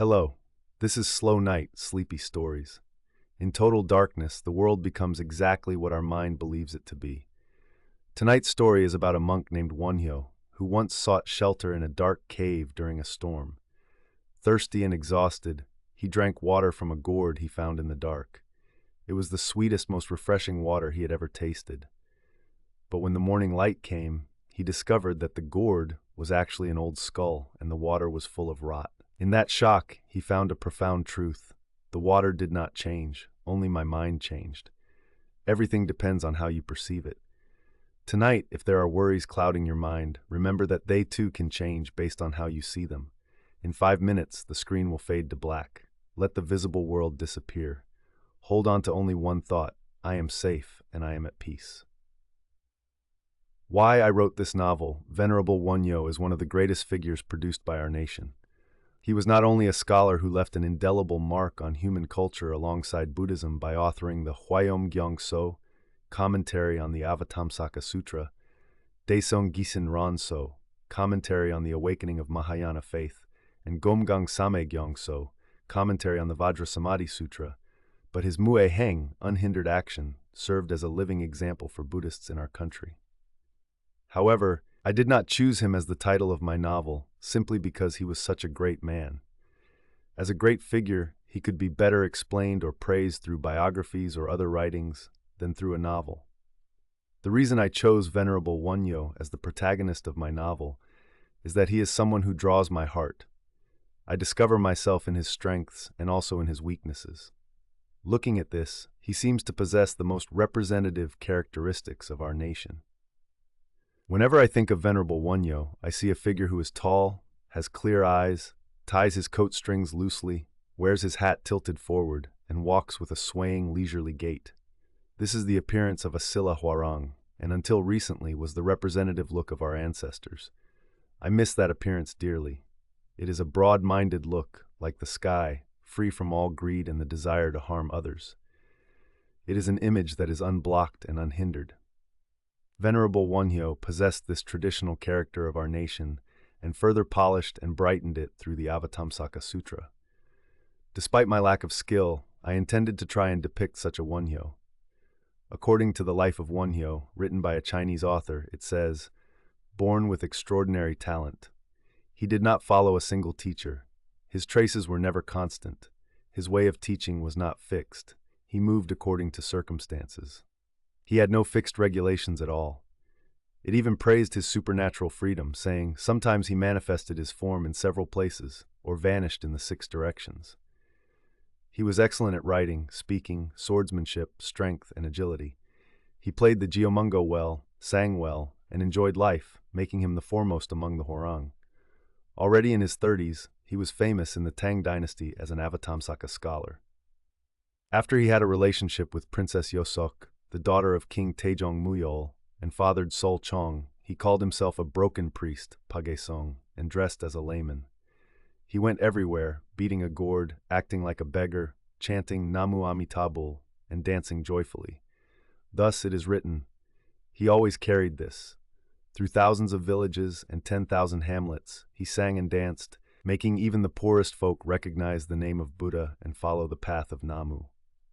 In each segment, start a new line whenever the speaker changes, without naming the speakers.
Hello, this is Slow Night, Sleepy Stories. In total darkness, the world becomes exactly what our mind believes it to be. Tonight's story is about a monk named Wonhyo, who once sought shelter in a dark cave during a storm. Thirsty and exhausted, he drank water from a gourd he found in the dark. It was the sweetest, most refreshing water he had ever tasted. But when the morning light came, he discovered that the gourd was actually an old skull and the water was full of rot. In that shock, he found a profound truth. The water did not change, only my mind changed. Everything depends on how you perceive it. Tonight, if there are worries clouding your mind, remember that they too can change based on how you see them. In 5 minutes, the screen will fade to black. Let the visible world disappear. Hold on to only one thought: I am safe and I am at peace. Why I wrote this novel, Venerable Wonhyo is one of the greatest figures produced by our nation. He was not only a scholar who left an indelible mark on human culture alongside Buddhism by authoring the Hwayom-gyong-so, commentary on the Avatamsaka Sutra, Daesung Gisen Ron-so, commentary on the Awakening of Mahayana Faith, and Gomgang Same-gyong-so, commentary on the Vajrasamadhi Sutra, but his Mu'e-heng, unhindered action, served as a living example for Buddhists in our country. However, I did not choose him as the title of my novel simply because he was such a great man. As a great figure, he could be better explained or praised through biographies or other writings than through a novel. The reason I chose Venerable Wonhyo as the protagonist of my novel is that he is someone who draws my heart. I discover myself in his strengths and also in his weaknesses. Looking at this, he seems to possess the most representative characteristics of our nation. Whenever I think of Venerable Wonhyo, I see a figure who is tall, has clear eyes, ties his coat strings loosely, wears his hat tilted forward, and walks with a swaying, leisurely gait. This is the appearance of a Silla Hwarang, and until recently was the representative look of our ancestors. I miss that appearance dearly. It is a broad-minded look, like the sky, free from all greed and the desire to harm others. It is an image that is unblocked and unhindered. Venerable Wonhyo possessed this traditional character of our nation and further polished and brightened it through the Avatamsaka Sutra. Despite my lack of skill, I intended to try and depict such a Wonhyo. According to the Life of Wonhyo, written by a Chinese author, it says, "Born with extraordinary talent. He did not follow a single teacher. His traces were never constant. His way of teaching was not fixed. He moved according to circumstances. He had no fixed regulations at all." It even praised his supernatural freedom, saying, sometimes he manifested his form in several places, or vanished in the 6 directions. He was excellent at writing, speaking, swordsmanship, strength, and agility. He played the Geomungo well, sang well, and enjoyed life, making him the foremost among the Hwarang. Already in his 30s, he was famous in the Tang dynasty as an Avatamsaka scholar. After he had a relationship with Princess Yosok, the daughter of King Taejong Muyol, and fathered Sol Chong, he called himself a broken priest, Pagesong, and dressed as a layman. He went everywhere, beating a gourd, acting like a beggar, chanting Namu Amitabha, and dancing joyfully. Thus it is written, he always carried this. Through thousands of villages and 10,000 hamlets, he sang and danced, making even the poorest folk recognize the name of Buddha and follow the path of Namu.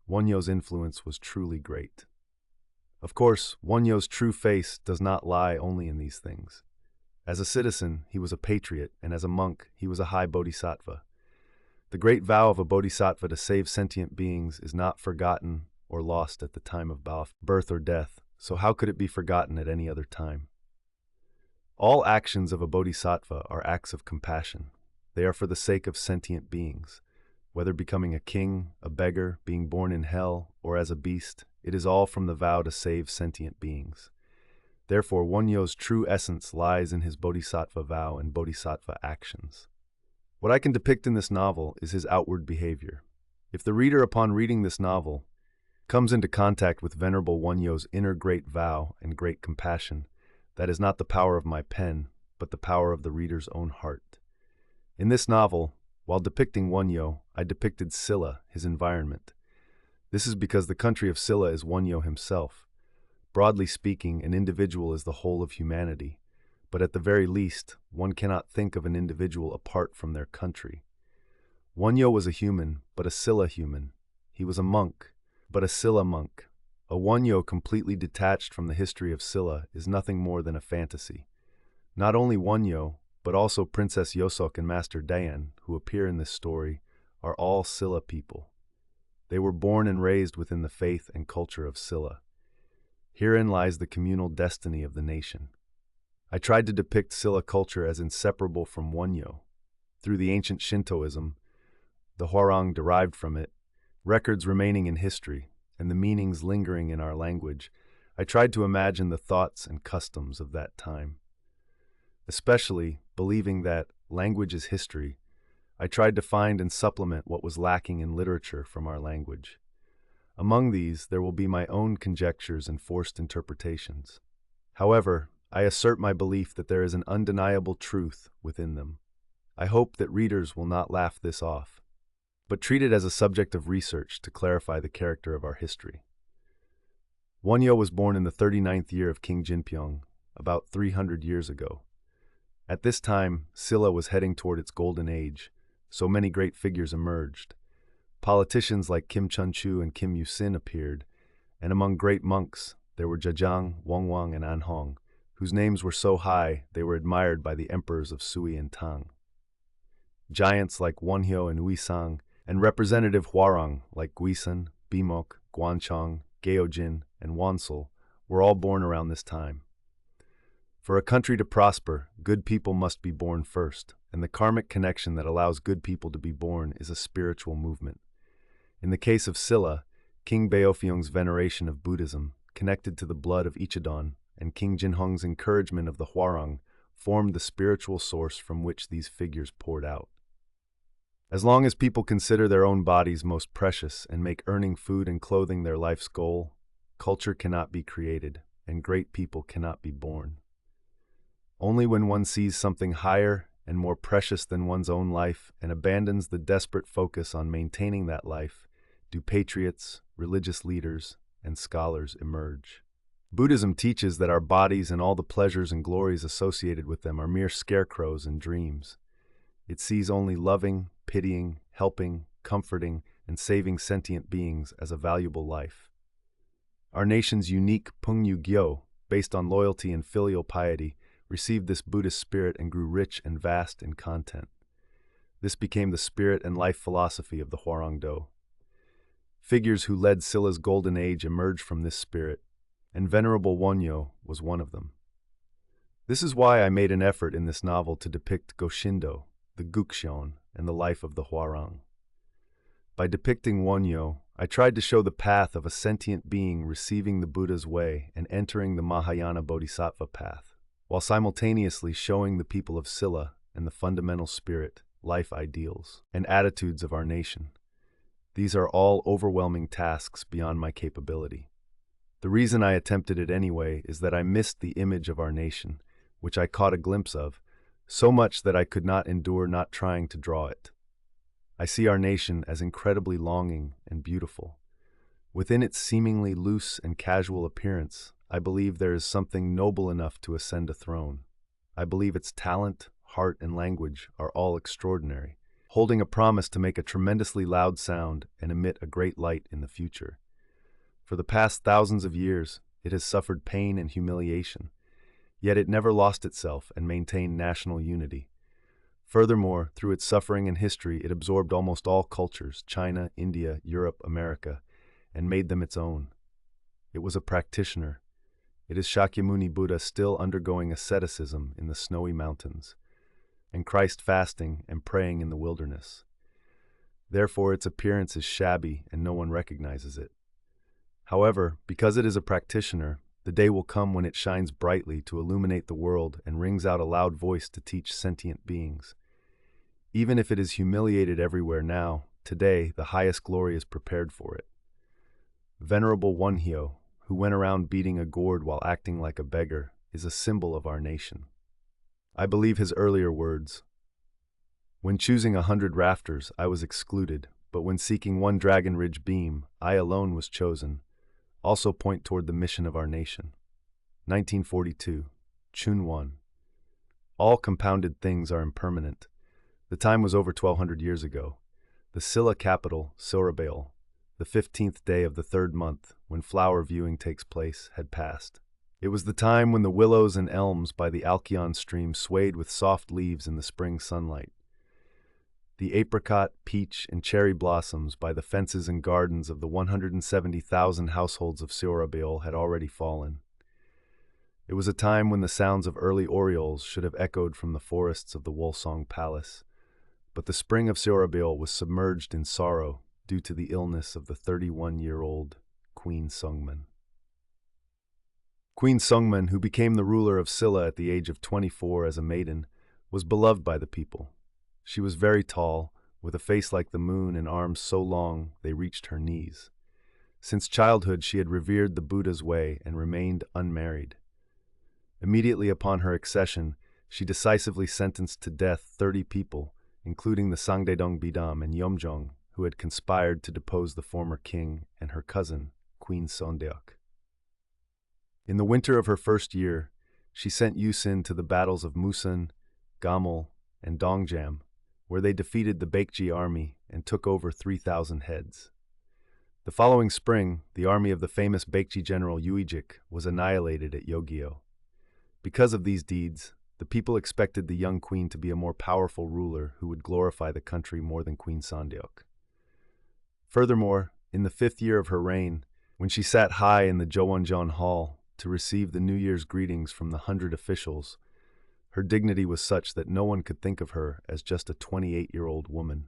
Wonhyo's influence was truly great. Of course, Wonhyo's true face does not lie only in these things. As a citizen, he was a patriot, and as a monk, he was a high bodhisattva. The great vow of a bodhisattva to save sentient beings is not forgotten or lost at the time of birth or death, so how could it be forgotten at any other time? All actions of a bodhisattva are acts of compassion. They are for the sake of sentient beings. Whether becoming a king, a beggar, being born in hell, or as a beast, it is all from the vow to save sentient beings. Therefore, Wonhyo's true essence lies in his bodhisattva vow and bodhisattva actions. What I can depict in this novel is his outward behavior. If the reader, upon reading this novel, comes into contact with Venerable Wonhyo's inner great vow and great compassion, that is not the power of my pen, but the power of the reader's own heart. In this novel, while depicting Wonhyo, I depicted Silla, his environment. This is because the country of Silla is Wonhyo himself. Broadly speaking, an individual is the whole of humanity, but at the very least, one cannot think of an individual apart from their country. Wonhyo was a human, but a Silla human. He was a monk, but a Silla monk. A Wonhyo completely detached from the history of Silla is nothing more than a fantasy. Not only Wonhyo, but also Princess Yosok and Master Dayan, who appear in this story, are all Silla people. They were born and raised within the faith and culture of Silla. Herein lies the communal destiny of the nation. I tried to depict Silla culture as inseparable from Wonhyo. Through the ancient Shintoism, the Hwarang derived from it, records remaining in history, and the meanings lingering in our language, I tried to imagine the thoughts and customs of that time. Especially, believing that language is history, I tried to find and supplement what was lacking in literature from our language. Among these, there will be my own conjectures and forced interpretations. However, I assert my belief that there is an undeniable truth within them. I hope that readers will not laugh this off, but treat it as a subject of research to clarify the character of our history. Wonhyo was born in the 39th year of King Jinpyong, about 300 years ago. At this time, Silla was heading toward its golden age, so many great figures emerged. Politicians like Kim Chun-chu and Kim Yu-sin appeared, and among great monks, there were Zhejiang, Wangwang, and Anhong, whose names were so high they were admired by the emperors of Sui and Tang. Giants like Wonhyo and Huisang, and representative Hwarang like Guisan, Bimok, Guanchong, Geojin, and Wansel were all born around this time. For a country to prosper, good people must be born first, and the karmic connection that allows good people to be born is a spiritual movement. In the case of Silla, King Beopheung's veneration of Buddhism, connected to the blood of Ichidon, and King Jinhong's encouragement of the Hwarang, formed the spiritual source from which these figures poured out. As long as people consider their own bodies most precious and make earning food and clothing their life's goal, culture cannot be created, and great people cannot be born. Only when one sees something higher and more precious than one's own life and abandons the desperate focus on maintaining that life, do patriots, religious leaders, and scholars emerge. Buddhism teaches that our bodies and all the pleasures and glories associated with them are mere scarecrows and dreams. It sees only loving, pitying, helping, comforting, and saving sentient beings as a valuable life. Our nation's unique Pungyu Gyo, based on loyalty and filial piety, received this Buddhist spirit and grew rich and vast in content. This became the spirit and life philosophy of the Hwarang Do. Figures who led Silla's golden age emerged from this spirit, and Venerable Wonhyo was one of them. This is why I made an effort in this novel to depict Goshindo, the Gukshon, and the life of the Hwarang. By depicting Wonhyo, I tried to show the path of a sentient being receiving the Buddha's way and entering the Mahayana Bodhisattva path, while simultaneously showing the people of Silla and the fundamental spirit, life ideals, and attitudes of our nation. These are all overwhelming tasks beyond my capability. The reason I attempted it anyway is that I missed the image of our nation, which I caught a glimpse of, so much that I could not endure not trying to draw it. I see our nation as incredibly longing and beautiful. Within its seemingly loose and casual appearance, I believe there is something noble enough to ascend a throne. I believe its talent, heart, and language are all extraordinary, holding a promise to make a tremendously loud sound and emit a great light in the future. For the past thousands of years, it has suffered pain and humiliation, yet it never lost itself and maintained national unity. Furthermore, through its suffering and history, it absorbed almost all cultures, China, India, Europe, America, and made them its own. It was a practitioner. It is Shakyamuni Buddha still undergoing asceticism in the snowy mountains, and Christ fasting and praying in the wilderness. Therefore, its appearance is shabby and no one recognizes it. However, because it is a practitioner, the day will come when it shines brightly to illuminate the world and rings out a loud voice to teach sentient beings. Even if it is humiliated everywhere now, today the highest glory is prepared for it. Venerable Wonhyo, who went around beating a gourd while acting like a beggar, is a symbol of our nation. I believe his earlier words, "When choosing 100 rafters, I was excluded, but when seeking one Dragon Ridge beam, I alone was chosen," also point toward the mission of our nation. 1942, Chunwon. All compounded things are impermanent. The time was over 1200 years ago. The Silla capital, Surabaya, the 15th day of the third month, when flower viewing takes place, had passed. It was the time when the willows and elms by the Alcyon stream swayed with soft leaves in the spring sunlight. The apricot, peach, and cherry blossoms by the fences and gardens of the 170,000 households of Surabaya had already fallen. It was a time when the sounds of early orioles should have echoed from the forests of the Wolsong Palace, but the spring of Surabaya was submerged in sorrow due to the illness of the 31-year-old Queen Sungman. Queen Sungman, who became the ruler of Silla at the age of 24 as a maiden, was beloved by the people. She was very tall, with a face like the moon and arms so long they reached her knees. Since childhood she had revered the Buddha's way and remained unmarried. Immediately upon her accession, she decisively sentenced to death 30 people, including the Sangdedong Bidam and Yeomjong, who had conspired to depose the former king and her cousin, Queen Sondeok. In the winter of her first year, she sent Yusin to the battles of Musun, Gamel, and Dongjam, where they defeated the Baekji army and took over 3,000 heads. The following spring, the army of the famous Baekji general Uijik was annihilated at Yogyo. Because of these deeds, the people expected the young queen to be a more powerful ruler who would glorify the country more than Queen Sondeok. Furthermore, in the 5th year of her reign, when she sat high in the Jowonjeon Hall to receive the New Year's greetings from the 100 officials, her dignity was such that no one could think of her as just a 28-year-old woman.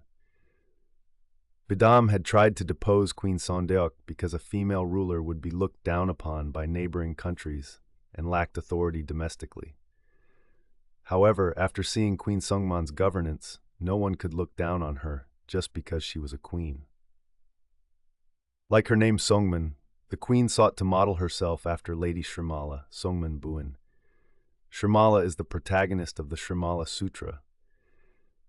Bidam had tried to depose Queen Sondeok because a female ruler would be looked down upon by neighboring countries and lacked authority domestically. However, after seeing Queen Sungman's governance, no one could look down on her just because she was a queen. Like her name Sungman, the queen sought to model herself after Lady Srimala, Sungman Buin. Srimala is the protagonist of the Srimala Sutra.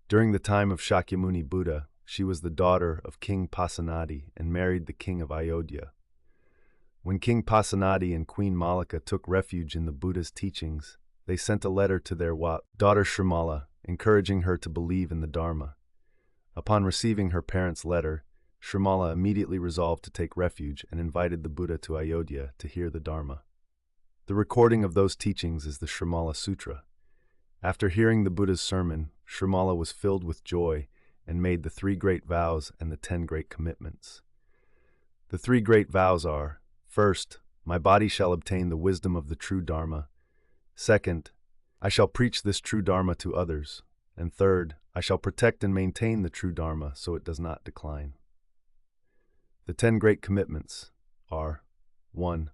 During the time of Shakyamuni Buddha, she was the daughter of King Pasenadi and married the king of Ayodhya. When King Pasenadi and Queen Malika took refuge in the Buddha's teachings, they sent a letter to their daughter Srimala, encouraging her to believe in the Dharma. Upon receiving her parents' letter, Srimala immediately resolved to take refuge and invited the Buddha to Ayodhya to hear the Dharma. The recording of those teachings is the Srimala Sutra. After hearing the Buddha's sermon, Srimala was filled with joy and made the 3 great vows and the 10 great commitments. The 3 great vows are: first, my body shall obtain the wisdom of the true Dharma. Second, I shall preach this true Dharma to others. And third, I shall protect and maintain the true Dharma so it does not decline. The 10 great commitments are: 1.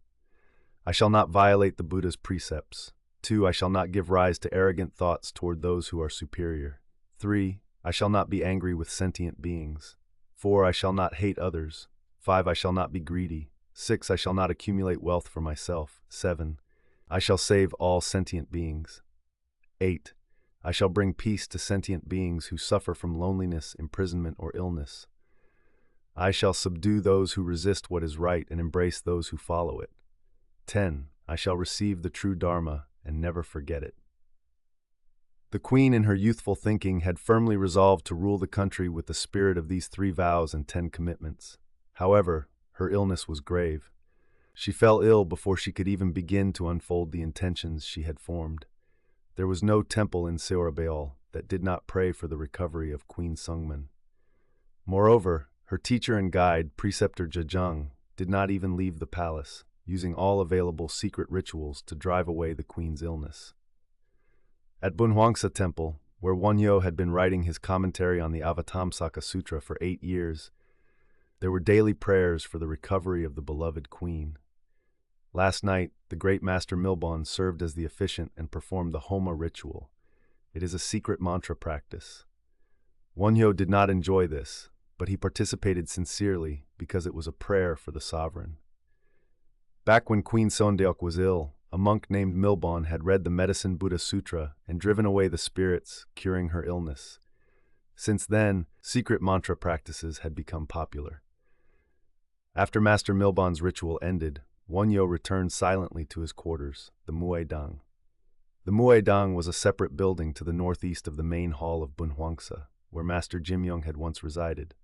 I shall not violate the Buddha's precepts. 2. I shall not give rise to arrogant thoughts toward those who are superior. 3. I shall not be angry with sentient beings. 4. I shall not hate others. 5. I shall not be greedy. 6. I shall not accumulate wealth for myself. 7. I shall save all sentient beings. 8. I shall bring peace to sentient beings who suffer from loneliness, imprisonment, or illness. I shall subdue those who resist what is right and embrace those who follow it. 10. I shall receive the true Dharma and never forget it. The queen, in her youthful thinking, had firmly resolved to rule the country with the spirit of these 3 vows and 10 commitments. However, her illness was grave. She fell ill before she could even begin to unfold the intentions she had formed. There was no temple in Surabaya that did not pray for the recovery of Queen Sungman. Moreover, her teacher and guide, Preceptor Jajang, did not even leave the palace, using all available secret rituals to drive away the queen's illness. At Bunhuangsa Temple, where Wonhyo had been writing his commentary on the Avatamsaka Sutra for 8 years, there were daily prayers for the recovery of the beloved queen. Last night, the great Master Milbon served as the officiant and performed the Homa ritual. It is a secret mantra practice. Wonhyo did not enjoy this, but he participated sincerely because it was a prayer for the sovereign. Back when Queen Sondeok was ill, a monk named Milbon had read the Medicine Buddha Sutra and driven away the spirits, curing her illness. Since then, secret mantra practices had become popular. After Master Milbon's ritual ended, Wonhyo returned silently to his quarters, the Mueidang. The Mueidang was a separate building to the northeast of the main hall of Bunhuangsa, where Master Jimyong had once resided.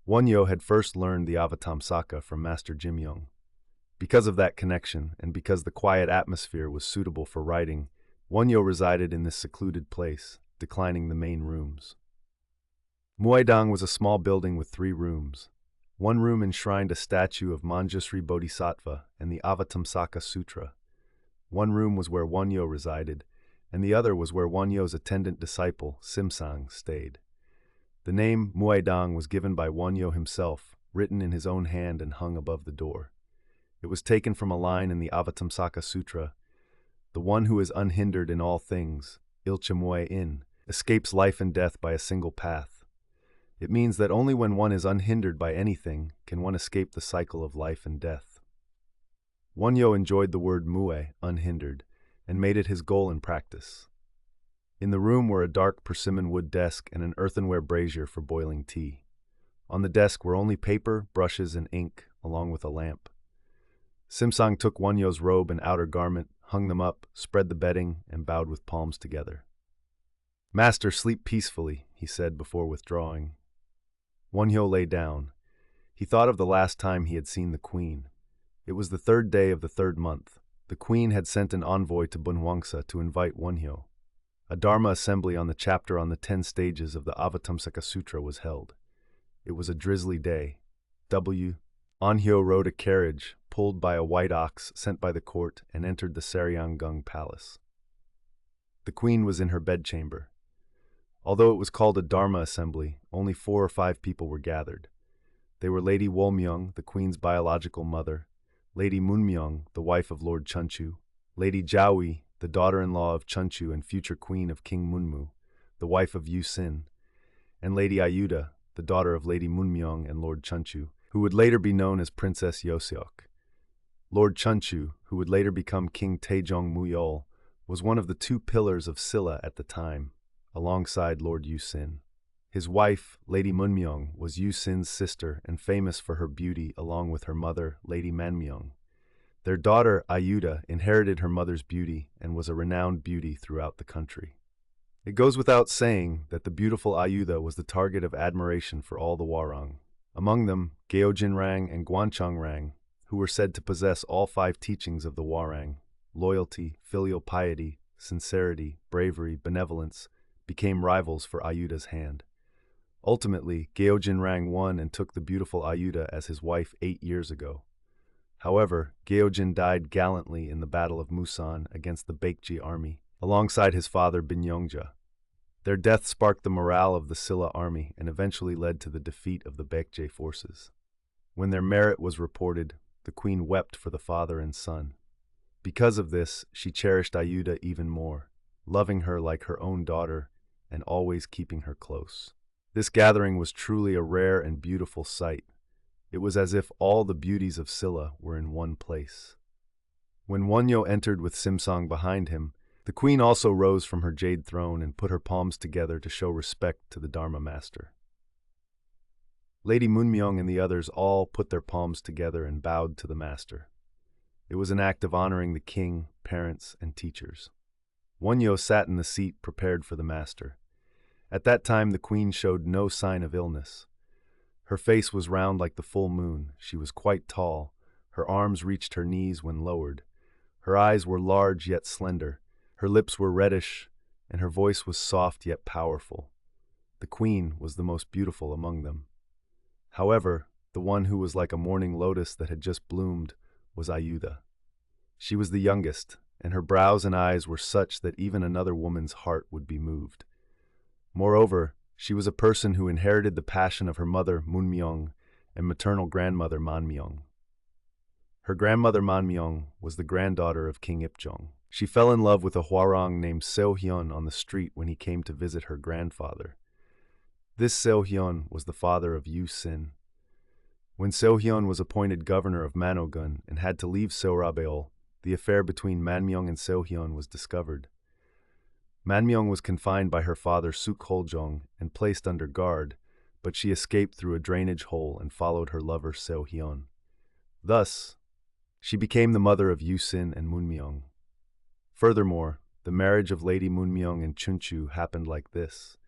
Wonhyo had first learned the Avatamsaka from Master Jimyong. Because of that connection, and because the quiet atmosphere was suitable for writing, Wonhyo resided in this secluded place, declining the main rooms. Muaidang was a small building with 3 rooms. One room enshrined a statue of Manjusri Bodhisattva and the Avatamsaka Sutra. One room was where Wonhyo resided, and the other was where Wonhyo's attendant disciple, Simsang, stayed. The name Muaidang was given by Wonhyo himself, written in his own hand and hung above the door. It was taken from a line in the Avatamsaka Sutra: "The one who is unhindered in all things, ilchamue in, escapes life and death by a single path." It means that only when one is unhindered by anything can one escape the cycle of life and death. Wonhyo enjoyed the word mue, unhindered, and made it his goal in practice. In the room were a dark persimmon wood desk and an earthenware brazier for boiling tea. On the desk were only paper, brushes, and ink, along with a lamp. Simsang took Wonhyo's robe and outer garment, hung them up, spread the bedding, and bowed with palms together. "Master, sleep peacefully," he said before withdrawing. Wonhyo lay down. He thought of the last time he had seen the queen. It was the 3rd day of the 3rd month. The queen had sent an envoy to Bunhuangsa to invite Wonhyo. A Dharma assembly on the chapter on the 10 stages of the Avatamsaka Sutra was held. It was a drizzly day. Wonhyo rode a carriage, pulled by a white ox sent by the court, and entered the Saryanggung Palace. The queen was in her bedchamber. Although it was called a Dharma assembly, only 4 or 5 people were gathered. They were Lady Wolmyong, the queen's biological mother, Lady Munmyong, the wife of Lord Chunchu, Lady Jiaoyi, the daughter-in-law of Chunchu and future queen of King Munmu, the wife of Yu Sin, and Lady Ayuda, the daughter of Lady Munmyong and Lord Chunchu, who would later be known as Princess Yoseok. Lord Chunchu, who would later become King Taejong Muyol, was one of the 2 pillars of Silla at the time, alongside Lord Yu Sin. His wife, Lady Munmyong, was Yu Sin's sister and famous for her beauty along with her mother, Lady Manmyong. Their daughter, Ayuda, inherited her mother's beauty and was a renowned beauty throughout the country. It goes without saying that the beautiful Ayuda was the target of admiration for all the Hwarang. Among them, Geojinrang and Guanchongrang, who were said to possess all 5 teachings of the Hwarang: loyalty, filial piety, sincerity, bravery, benevolence, became rivals for Ayuda's hand. Ultimately, Geojinrang won and took the beautiful Ayuda as his wife 8 years ago. However, Geojin died gallantly in the Battle of Musan against the Baekje army, alongside his father Binyongja. Their death sparked the morale of the Silla army and eventually led to the defeat of the Baekje forces. When their merit was reported, the queen wept for the father and son. Because of this, she cherished Ayuda even more, loving her like her own daughter and always keeping her close. This gathering was truly a rare and beautiful sight. It was as if all the beauties of Silla were in one place. When Wonhyo entered with Simsang behind him, the queen also rose from her jade throne and put her palms together to show respect to the Dharma master. Lady Munmyong and the others all put their palms together and bowed to the master. It was an act of honoring the king, parents, and teachers. Wonhyo sat in the seat prepared for the master. At that time, the queen showed no sign of illness. Her face was round like the full moon. She was quite tall. Her arms reached her knees when lowered. Her eyes were large yet slender. Her lips were reddish, and her voice was soft yet powerful. The queen was the most beautiful among them. However, the one who was like a morning lotus that had just bloomed was Ayuda. She was the youngest, and her brows and eyes were such that even another woman's heart would be moved. Moreover, she was a person who inherited the passion of her mother, Munmyong, and maternal grandmother, Manmyong. Her grandmother, Manmyong, was the granddaughter of King Ipjong. She fell in love with a Hwarang named Seohyun on the street when he came to visit her grandfather. This Seohyun was the father of Yu Sin. When Seohyun was appointed governor of Manogun and had to leave Seorabeol, the affair between Manmyong and Seohyun was discovered. Manmyong was confined by her father Sukholjong and placed under guard, but she escaped through a drainage hole and followed her lover Seohyun. Thus, she became the mother of Yu Sin and Munmyong. Furthermore, the marriage of Lady Munmyong and Chunchu happened like this.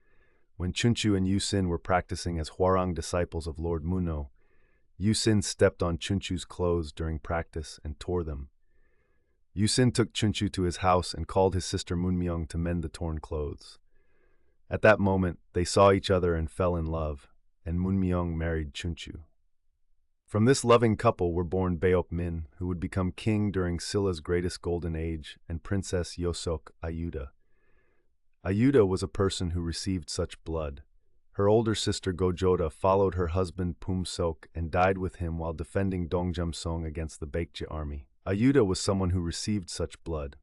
When Chunchu and Yusin were practicing as Hwarang disciples of Lord Muno, Yusin stepped on Chunchu's clothes during practice and tore them. Yusin took Chunchu to his house and called his sister Munmyeong to mend the torn clothes. At that moment, they saw each other and fell in love, and Munmyeong married Chunchu. From this loving couple were born Beop Min, who would become king during Silla's greatest golden age, and Princess Yosok Ayuda. Ayuda was a person who received such blood. Her older sister Gojoda followed her husband Pumsok and died with him while defending Dongjamsong against the Baekje army. Ayuda was someone who received such blood.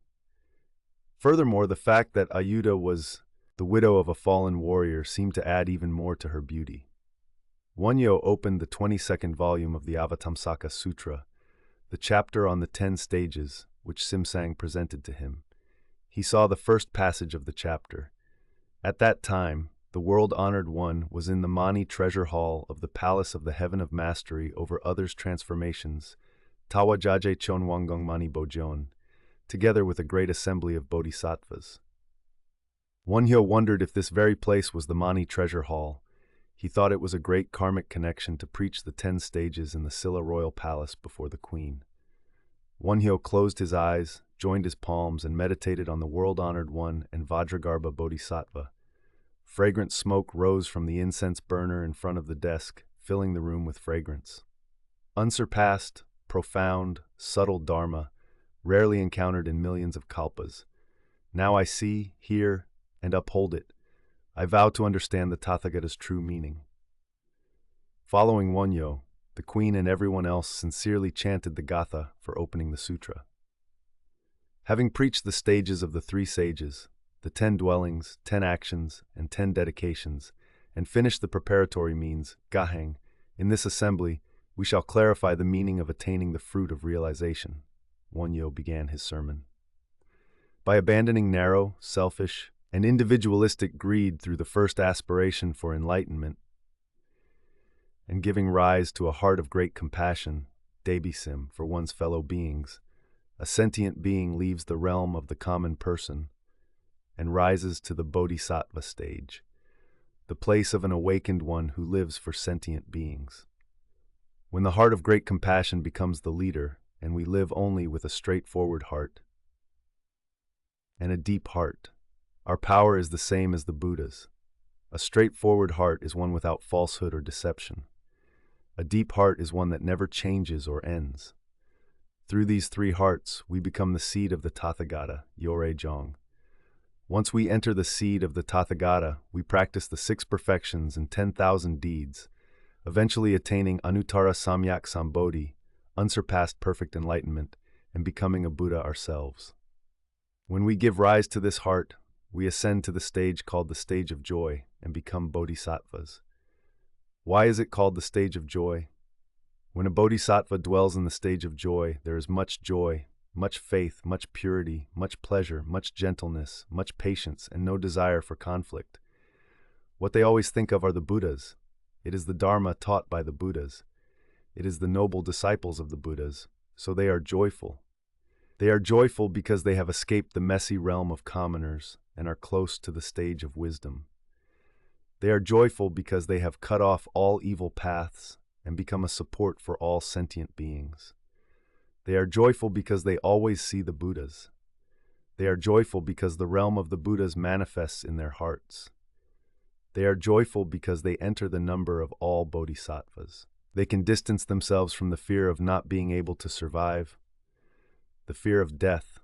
Furthermore, the fact that Ayuda was the widow of a fallen warrior seemed to add even more to her beauty. Wonhyo opened the 22nd volume of the Avatamsaka Sutra, the chapter on the 10 stages, which Simsang presented to him. He saw the first passage of the chapter. At that time, the world-honored one was in the Mani treasure hall of the Palace of the Heaven of Mastery over others' transformations, Tawajaje Chonwangong Mani Bojon, together with a great assembly of bodhisattvas. Wonhyo wondered if this very place was the Mani treasure hall. He thought it was a great karmic connection to preach the 10 stages in the Silla royal palace before the queen. Wonhyo closed his eyes, joined his palms, and meditated on the world-honored one and Vajragarbha Bodhisattva. Fragrant smoke rose from the incense burner in front of the desk, filling the room with fragrance. Unsurpassed, profound, subtle dharma, rarely encountered in millions of kalpas. Now I see, hear, and uphold it. I vow to understand the Tathagata's true meaning. Following Wonhyo, the queen and everyone else sincerely chanted the Gatha for opening the sutra. Having preached the stages of the 3 sages, the 10 dwellings, 10 actions, and 10 dedications, and finished the preparatory means, Gaheng, in this assembly, we shall clarify the meaning of attaining the fruit of realization. Wonhyo began his sermon. By abandoning narrow, selfish, and individualistic greed through the first aspiration for enlightenment, and giving rise to a heart of great compassion, debisim, for one's fellow beings, a sentient being leaves the realm of the common person and rises to the bodhisattva stage, the place of an awakened one who lives for sentient beings. When the heart of great compassion becomes the leader, and we live only with a straightforward heart and a deep heart, our power is the same as the Buddha's. A straightforward heart is one without falsehood or deception. A deep heart is one that never changes or ends. Through these 3 hearts, we become the seed of the Tathagata, Yore Jong. Once we enter the seed of the Tathagata, we practice the 6 perfections and 10,000 deeds, eventually attaining Anuttara Samyak Sambodhi, unsurpassed perfect enlightenment, and becoming a Buddha ourselves. When we give rise to this heart, we ascend to the stage called the stage of joy and become bodhisattvas. Why is it called the stage of joy? When a bodhisattva dwells in the stage of joy, there is much joy, much faith, much purity, much pleasure, much gentleness, much patience, and no desire for conflict. What they always think of are the Buddhas. It is the Dharma taught by the Buddhas. It is the noble disciples of the Buddhas, so they are joyful. They are joyful because they have escaped the messy realm of commoners and are close to the stage of wisdom. They are joyful because they have cut off all evil paths and become a support for all sentient beings. They are joyful because they always see the Buddhas. They are joyful because the realm of the Buddhas manifests in their hearts. They are joyful because they enter the number of all bodhisattvas. They can distance themselves from the fear of not being able to survive, the fear of death,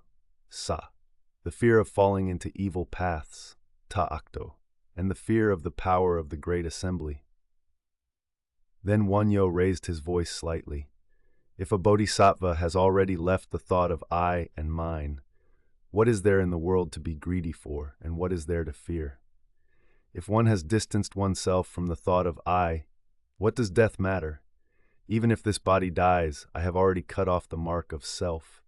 sa, the fear of falling into evil paths, ta'akto, and the fear of the power of the great assembly. Then Wonhyo raised his voice slightly. If a bodhisattva has already left the thought of I and mine, what is there in the world to be greedy for, and what is there to fear? If one has distanced oneself from the thought of I, what does death matter? Even if this body dies, I have already cut off the mark of self.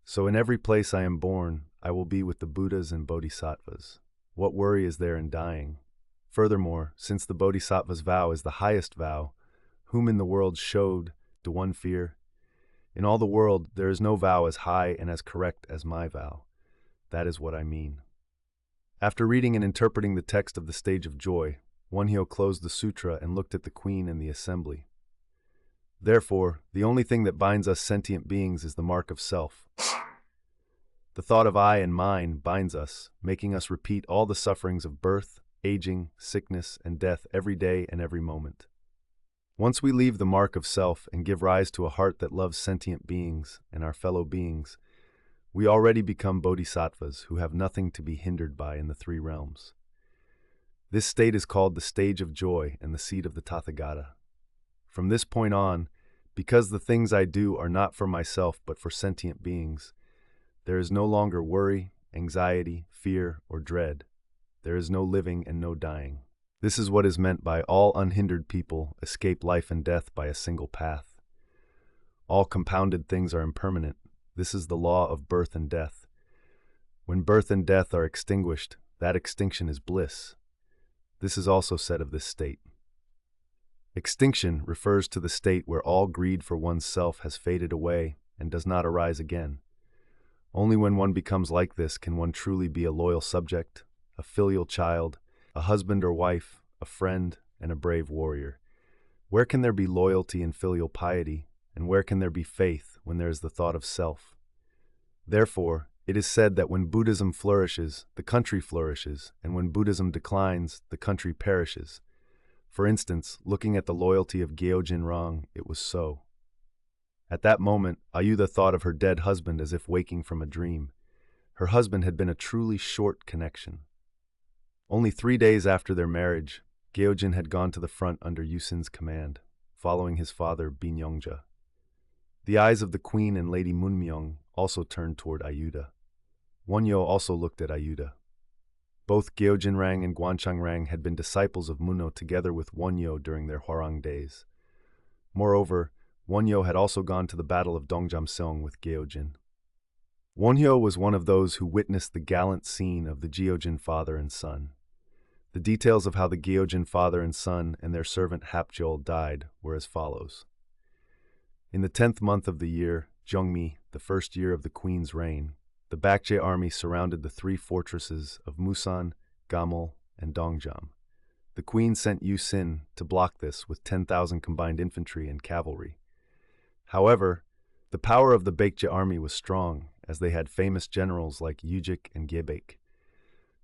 So in every place I am born, I will be with the Buddhas and bodhisattvas. What worry is there in dying? Furthermore, since the bodhisattva's vow is the highest vow, whom in the world showed do one fear? In all the world, there is no vow as high and as correct as my vow. That is what I mean. After reading and interpreting the text of the Stage of Joy, Wonhyo closed the sutra and looked at the queen and the assembly. Therefore, the only thing that binds us sentient beings is the mark of self. The thought of I and mine binds us, making us repeat all the sufferings of birth, aging, sickness, and death every day and every moment. Once we leave the mark of self and give rise to a heart that loves sentient beings and our fellow beings, we already become bodhisattvas who have nothing to be hindered by in the three realms. This state is called the stage of joy and the seat of the Tathagata. From this point on, because the things I do are not for myself but for sentient beings, there is no longer worry, anxiety, fear, or dread. There is no living and no dying. This is what is meant by all unhindered people escape life and death by a single path. All compounded things are impermanent. This is the law of birth and death. When birth and death are extinguished, that extinction is bliss. This is also said of this state. Extinction refers to the state where all greed for one's self has faded away and does not arise again. Only when one becomes like this can one truly be a loyal subject, a filial child, a husband or wife, a friend, and a brave warrior. Where can there be loyalty and filial piety, and where can there be faith when there is the thought of self? Therefore, it is said that when Buddhism flourishes, the country flourishes, and when Buddhism declines, the country perishes. For instance, looking at the loyalty of Gyojin Rang, it was so. At that moment, Ayuda thought of her dead husband as if waking from a dream. Her husband had been a truly short connection. Only 3 days after their marriage, Gyojin had gone to the front under Yusin's command, following his father Binyongja. The eyes of the queen and Lady Munmyong also turned toward Ayuda. Wonhyo also looked at Ayuda. Both Gyojin Rang and Guanchang Rang had been disciples of Munno together with Wonhyo during their Hwarang days. Moreover, Wonhyo had also gone to the Battle of Dongjamseong with Gyojin. Wonhyo was one of those who witnessed the gallant scene of the Gyojin father and son. The details of how the Gyojin father and son and their servant Hapjeol died were as follows. In the 10th month of the year, Jeongmi, the first year of the queen's reign, the Baekje army surrounded the 3 fortresses of Musan, Gamel, and Dongjam. The queen sent Yusin to block this with 10,000 combined infantry and cavalry. However, the power of the Baekje army was strong, as they had famous generals like Yujik and Gyebek.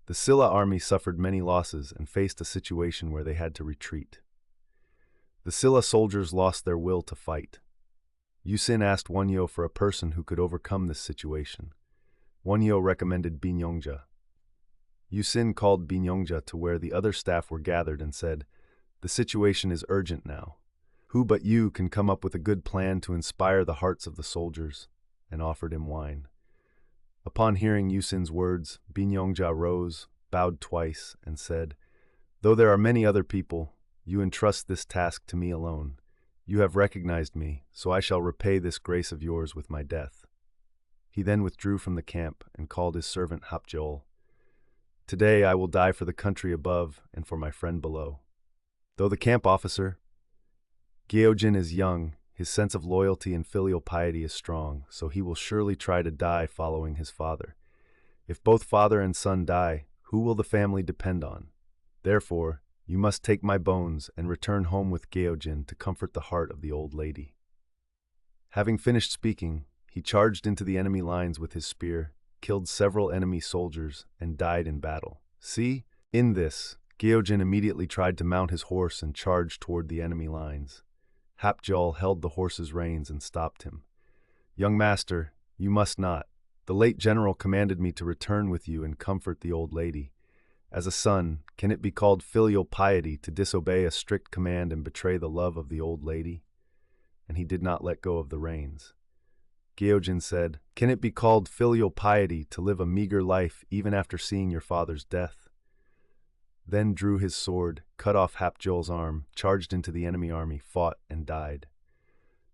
The Silla army suffered many losses and faced a situation where they had to retreat. The Silla soldiers lost their will to fight. Yusin asked Wonhyo for a person who could overcome this situation. Wonhyo recommended Binyongja. Yusin called Binyongja to where the other staff were gathered and said, "The situation is urgent now. Who but you can come up with a good plan to inspire the hearts of the soldiers?" and offered him wine. Upon hearing Yusin's words, Binyongja rose, bowed twice, and said, "Though there are many other people, you entrust this task to me alone. You have recognized me, so I shall repay this grace of yours with my death." He then withdrew from the camp and called his servant Hapjeol. "Today I will die for the country above and for my friend below." Though the camp officer, Gyojin is young, his sense of loyalty and filial piety is strong, so he will surely try to die following his father. If both father and son die, who will the family depend on? Therefore, you must take my bones and return home with Gyojin to comfort the heart of the old lady. Having finished speaking, he charged into the enemy lines with his spear, killed several enemy soldiers, and died in battle. See, in this, Gyojin immediately tried to mount his horse and charge toward the enemy lines. Hapjeol held the horse's reins and stopped him. "Young master, you must not. The late general commanded me to return with you and comfort the old lady. As a son, can it be called filial piety to disobey a strict command and betray the love of the old lady?" And he did not let go of the reins. Gyojin said, "Can it be called filial piety to live a meager life even after seeing your father's death?" Then drew his sword, cut off Hapjeol's arm, charged into the enemy army, fought, and died.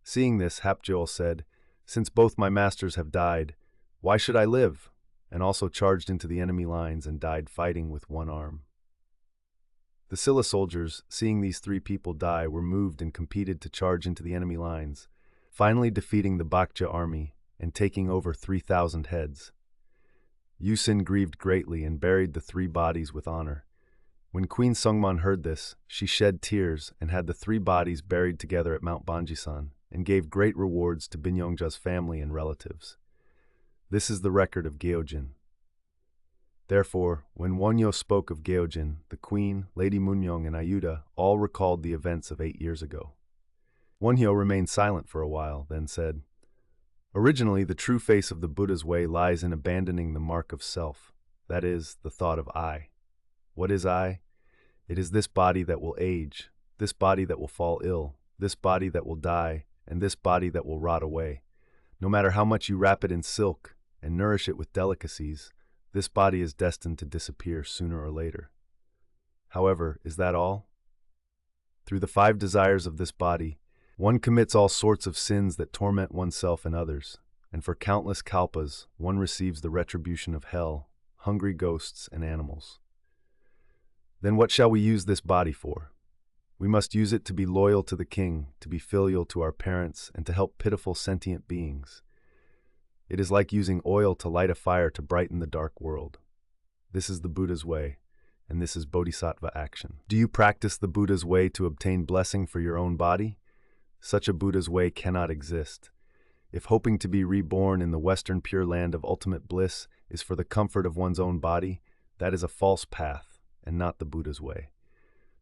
Seeing this, Hapjeol said, "Since both my masters have died, why should I live?" and also charged into the enemy lines and died fighting with one arm. The Silla soldiers, seeing these 3 people die, were moved and competed to charge into the enemy lines, finally defeating the Baekje army and taking over 3,000 heads. Yusin grieved greatly and buried the three bodies with honor. When Queen Sungman heard this, she shed tears and had the three bodies buried together at Mount Banjisan and gave great rewards to Binyongja's family and relatives. This is the record of Gyeojin. Therefore, when Wonhyo spoke of Gyeojin, the Queen, Lady Munmyeong, and Ayuda all recalled the events of 8 years ago. Wonhyo remained silent for a while, then said, "Originally, the true face of the Buddha's way lies in abandoning the mark of self, that is, the thought of I. What is I? It is this body that will age, this body that will fall ill, this body that will die, and this body that will rot away. No matter how much you wrap it in silk and nourish it with delicacies, this body is destined to disappear sooner or later. However, is that all? Through the 5 desires of this body, one commits all sorts of sins that torment oneself and others, and for countless kalpas, one receives the retribution of hell, hungry ghosts, and animals. Then what shall we use this body for? We must use it to be loyal to the king, to be filial to our parents, and to help pitiful sentient beings. It is like using oil to light a fire to brighten the dark world. This is the Buddha's way, and this is Bodhisattva action. Do you practice the Buddha's way to obtain blessing for your own body? Such a Buddha's way cannot exist. If hoping to be reborn in the Western Pure Land of ultimate bliss is for the comfort of one's own body, that is a false path, and not the Buddha's way.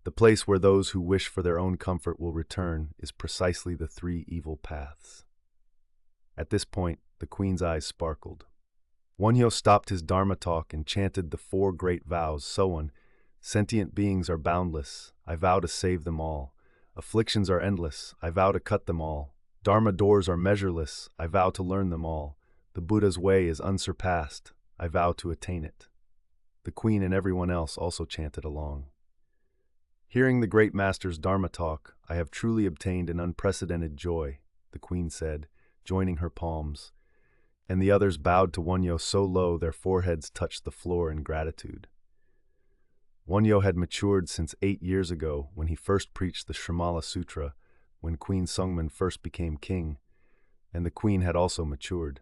The place where those who wish for their own comfort will return is precisely the 3 evil paths." At this point, the Queen's eyes sparkled. Wonhyo stopped his Dharma talk and chanted the 4 great vows, Soan. Sentient beings are boundless. I vow to save them all. Afflictions are endless. I vow to cut them all. Dharma doors are measureless. I vow to learn them all. The Buddha's way is unsurpassed. I vow to attain it. The Queen and everyone else also chanted along. "Hearing the great master's Dharma talk, I have truly obtained an unprecedented joy," the Queen said, joining her palms, and the others bowed to Wonhyo so low their foreheads touched the floor in gratitude. Wonhyo had matured since 8 years ago when he first preached the Srimala Sutra, when Queen Sungman first became king, and the Queen had also matured.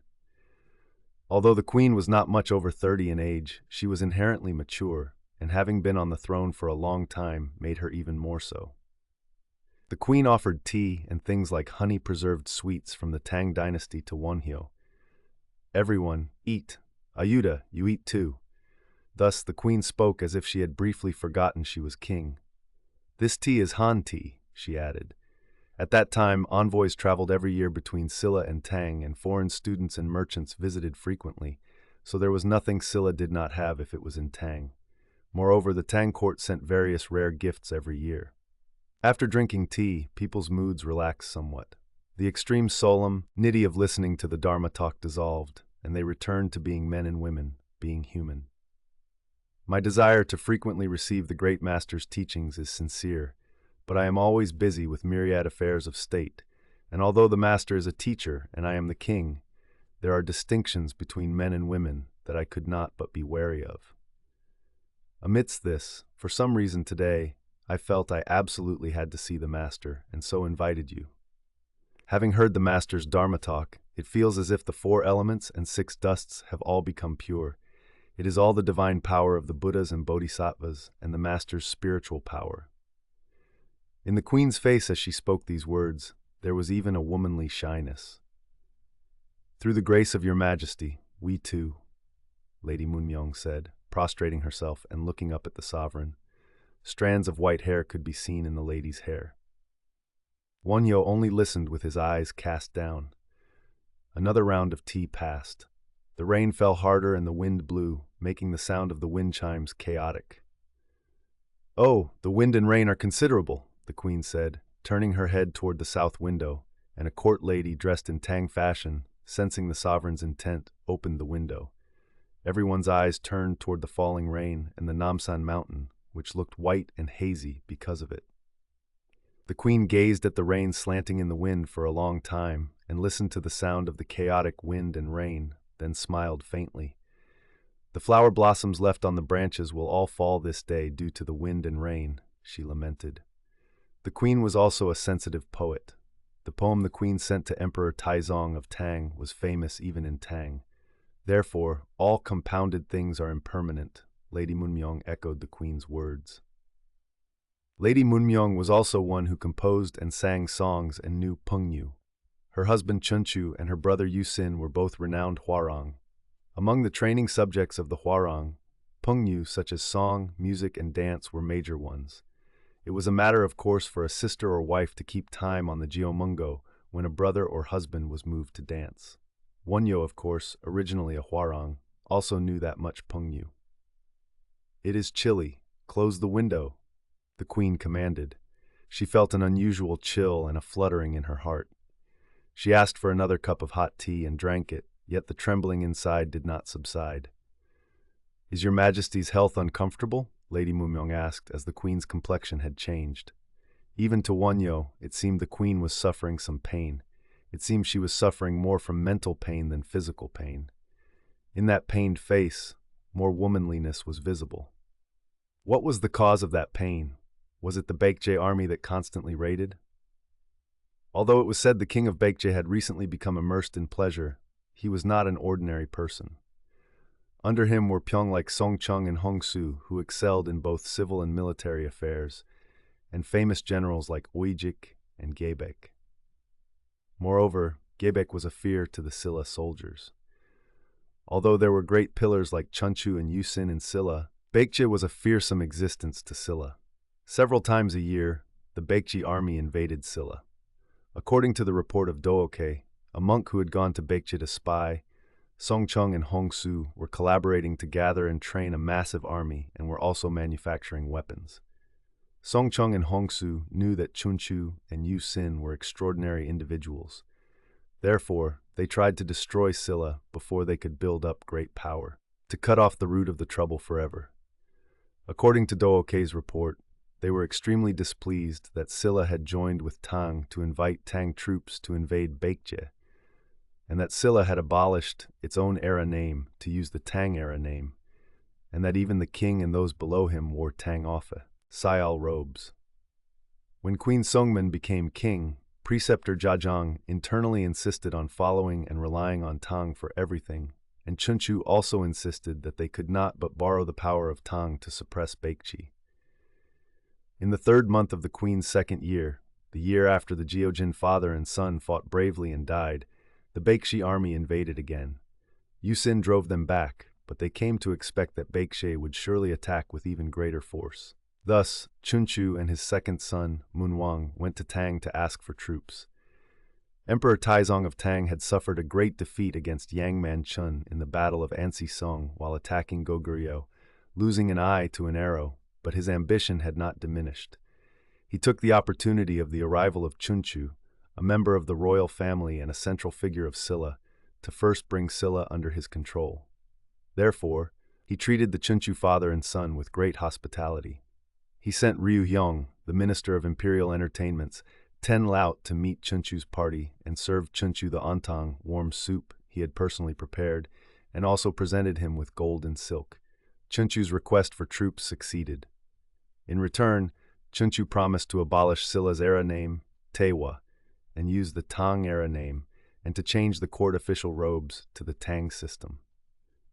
Although the Queen was not much over 30 in age, she was inherently mature, and having been on the throne for a long time made her even more so. The Queen offered tea and things like honey-preserved sweets from the Tang dynasty to Wonhyo. "Everyone, eat. Ayuda, you eat too." Thus the Queen spoke as if she had briefly forgotten she was king. "This tea is Han tea," she added. At that time, envoys traveled every year between Silla and Tang, and foreign students and merchants visited frequently, so there was nothing Silla did not have if it was in Tang. Moreover, the Tang court sent various rare gifts every year. After drinking tea, people's moods relaxed somewhat. The extreme solemn niddy of listening to the Dharma talk dissolved, and they returned to being men and women, being human. My desire to frequently receive the great master's teachings is sincere, but I am always busy with myriad affairs of state, and although the master is a teacher and I am the king, there are distinctions between men and women that I could not but be wary of. Amidst this, for some reason today, I felt I absolutely had to see the master, and so invited you. Having heard the master's Dharma talk, it feels as if the 4 elements and 6 dusts have all become pure. It is all the divine power of the Buddhas and Bodhisattvas and the master's spiritual power. In the Queen's face as she spoke these words, there was even a womanly shyness. "Through the grace of your majesty, we too," Lady Munmyeong said, prostrating herself and looking up at the sovereign. Strands of white hair could be seen in the lady's hair. Wonhyo only listened with his eyes cast down. Another round of tea passed. The rain fell harder and the wind blew, making the sound of the wind chimes chaotic. "Oh, the wind and rain are considerable," the Queen said, turning her head toward the south window, and a court lady dressed in Tang fashion, sensing the sovereign's intent, opened the window. Everyone's eyes turned toward the falling rain and the Namsan mountain, which looked white and hazy because of it. The Queen gazed at the rain slanting in the wind for a long time and listened to the sound of the chaotic wind and rain, then smiled faintly. "The flower blossoms left on the branches will all fall this day due to the wind and rain," she lamented. The Queen was also a sensitive poet. The poem the Queen sent to Emperor Taizong of Tang was famous even in Tang. Therefore, all compounded things are impermanent, Lady Munmyong echoed the queen's words. Lady Munmyong was also one who composed and sang songs and knew Pengyu. Her husband Chunchu and her brother Yusin were both renowned hwarang. Among the training subjects of the hwarang, Pengyu, such as song, music, and dance, were major ones. It was a matter of course for a sister or wife to keep time on the Geomungo when a brother or husband was moved to dance. Wonhyo, of course, originally a hwarang, also knew that much Pengyu. "It is chilly. Close the window," the queen commanded. She felt an unusual chill and a fluttering in her heart. She asked for another cup of hot tea and drank it, yet the trembling inside did not subside. "Is your Majesty's health uncomfortable?" Lady Munmyong asked, as the queen's complexion had changed. Even to Wonhyo, it seemed the queen was suffering some pain. It seemed she was suffering more from mental pain than physical pain. In that pained face, more womanliness was visible. What was the cause of that pain? Was it the Baekje army that constantly raided? Although it was said the king of Baekje had recently become immersed in pleasure, he was not an ordinary person. Under him were pyong like Songcheng and Hongsu, who excelled in both civil and military affairs, and famous generals like Oijik and Gaebek. Moreover, Gaebek was a fear to the Silla soldiers. Although there were great pillars like Chunchu and Yusin in Silla, Baekje was a fearsome existence to Silla. Several times a year, the Baekje army invaded Silla. According to the report of Dooke, a monk who had gone to Baekje to spy, Songcheng and Hongsu were collaborating to gather and train a massive army and were also manufacturing weapons. Songcheng and Hongsu knew that Chunchu and Yusin were extraordinary individuals. Therefore, they tried to destroy Silla before they could build up great power, to cut off the root of the trouble forever. According to Dooke's report, they were extremely displeased that Silla had joined with Tang to invite Tang troops to invade Baekje, and that Silla had abolished its own era name to use the Tang era name, and that even the king and those below him wore Tang Offa, Sayal robes. When Queen Songmin became king, Preceptor Jiazhang internally insisted on following and relying on Tang for everything, and Chunchu also insisted that they could not but borrow the power of Tang to suppress Baekje. In the 3rd month of the queen's 2nd year, the year after the Jeojin father and son fought bravely and died, the Baekje army invaded again. Yusin drove them back, but they came to expect that Baekje would surely attack with even greater force. Thus, Chunchu and his 2nd son, Munwang, went to Tang to ask for troops. Emperor Taizong of Tang had suffered a great defeat against Yang Manchun in the Battle of Ansi Song while attacking Goguryeo, losing an eye to an arrow, but his ambition had not diminished. He took the opportunity of the arrival of Chunchu, a member of the royal family and a central figure of Silla, to first bring Silla under his control. Therefore, he treated the Chunchu father and son with great hospitality. He sent Ryu Hyong, the minister of imperial entertainments, 10 laut to meet Chunchu's party and served Chunchu the ontang, warm soup he had personally prepared, and also presented him with gold and silk. Chunchu's request for troops succeeded. In return, Chunchu promised to abolish Silla's era name, Taewa, and use the Tang era name, and to change the court official robes to the Tang system.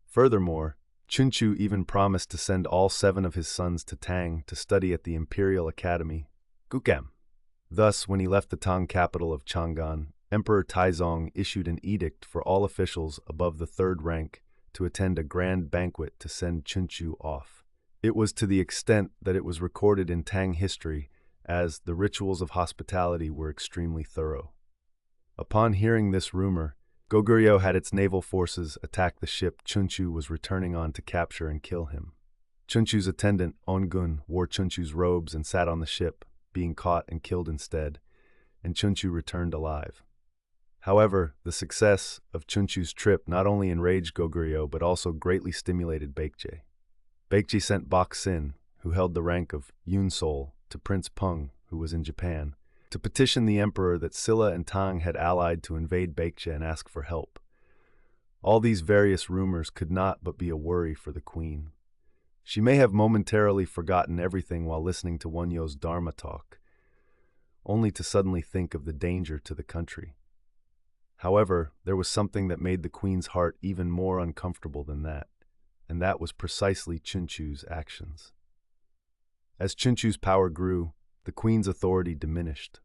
Furthermore, Chunchu even promised to send all 7 of his sons to Tang to study at the Imperial Academy, Gukam. Thus, when he left the Tang capital of Chang'an, Emperor Taizong issued an edict for all officials above the 3rd rank to attend a grand banquet to send Chunchu off. It was to the extent that it was recorded in Tang history as the rituals of hospitality were extremely thorough. Upon hearing this rumor, Goguryeo had its naval forces attack the ship Chunchu was returning on to capture and kill him. Chunchu's attendant, Ongun, wore Chunchu's robes and sat on the ship, being caught and killed instead, and Chunchu returned alive. However, the success of Chunchu's trip not only enraged Goguryeo but also greatly stimulated Baekje. Baekje sent Bok Sin, who held the rank of Yunsol, to Prince Peng, who was in Japan, to petition the emperor that Silla and Tang had allied to invade Baekje and ask for help. All these various rumors could not but be a worry for the queen. She may have momentarily forgotten everything while listening to Wonhyo's Dharma talk, only to suddenly think of the danger to the country. However, there was something that made the queen's heart even more uncomfortable than that, and that was precisely Chunchu's actions. As Chunchu's power grew, the queen's authority diminished.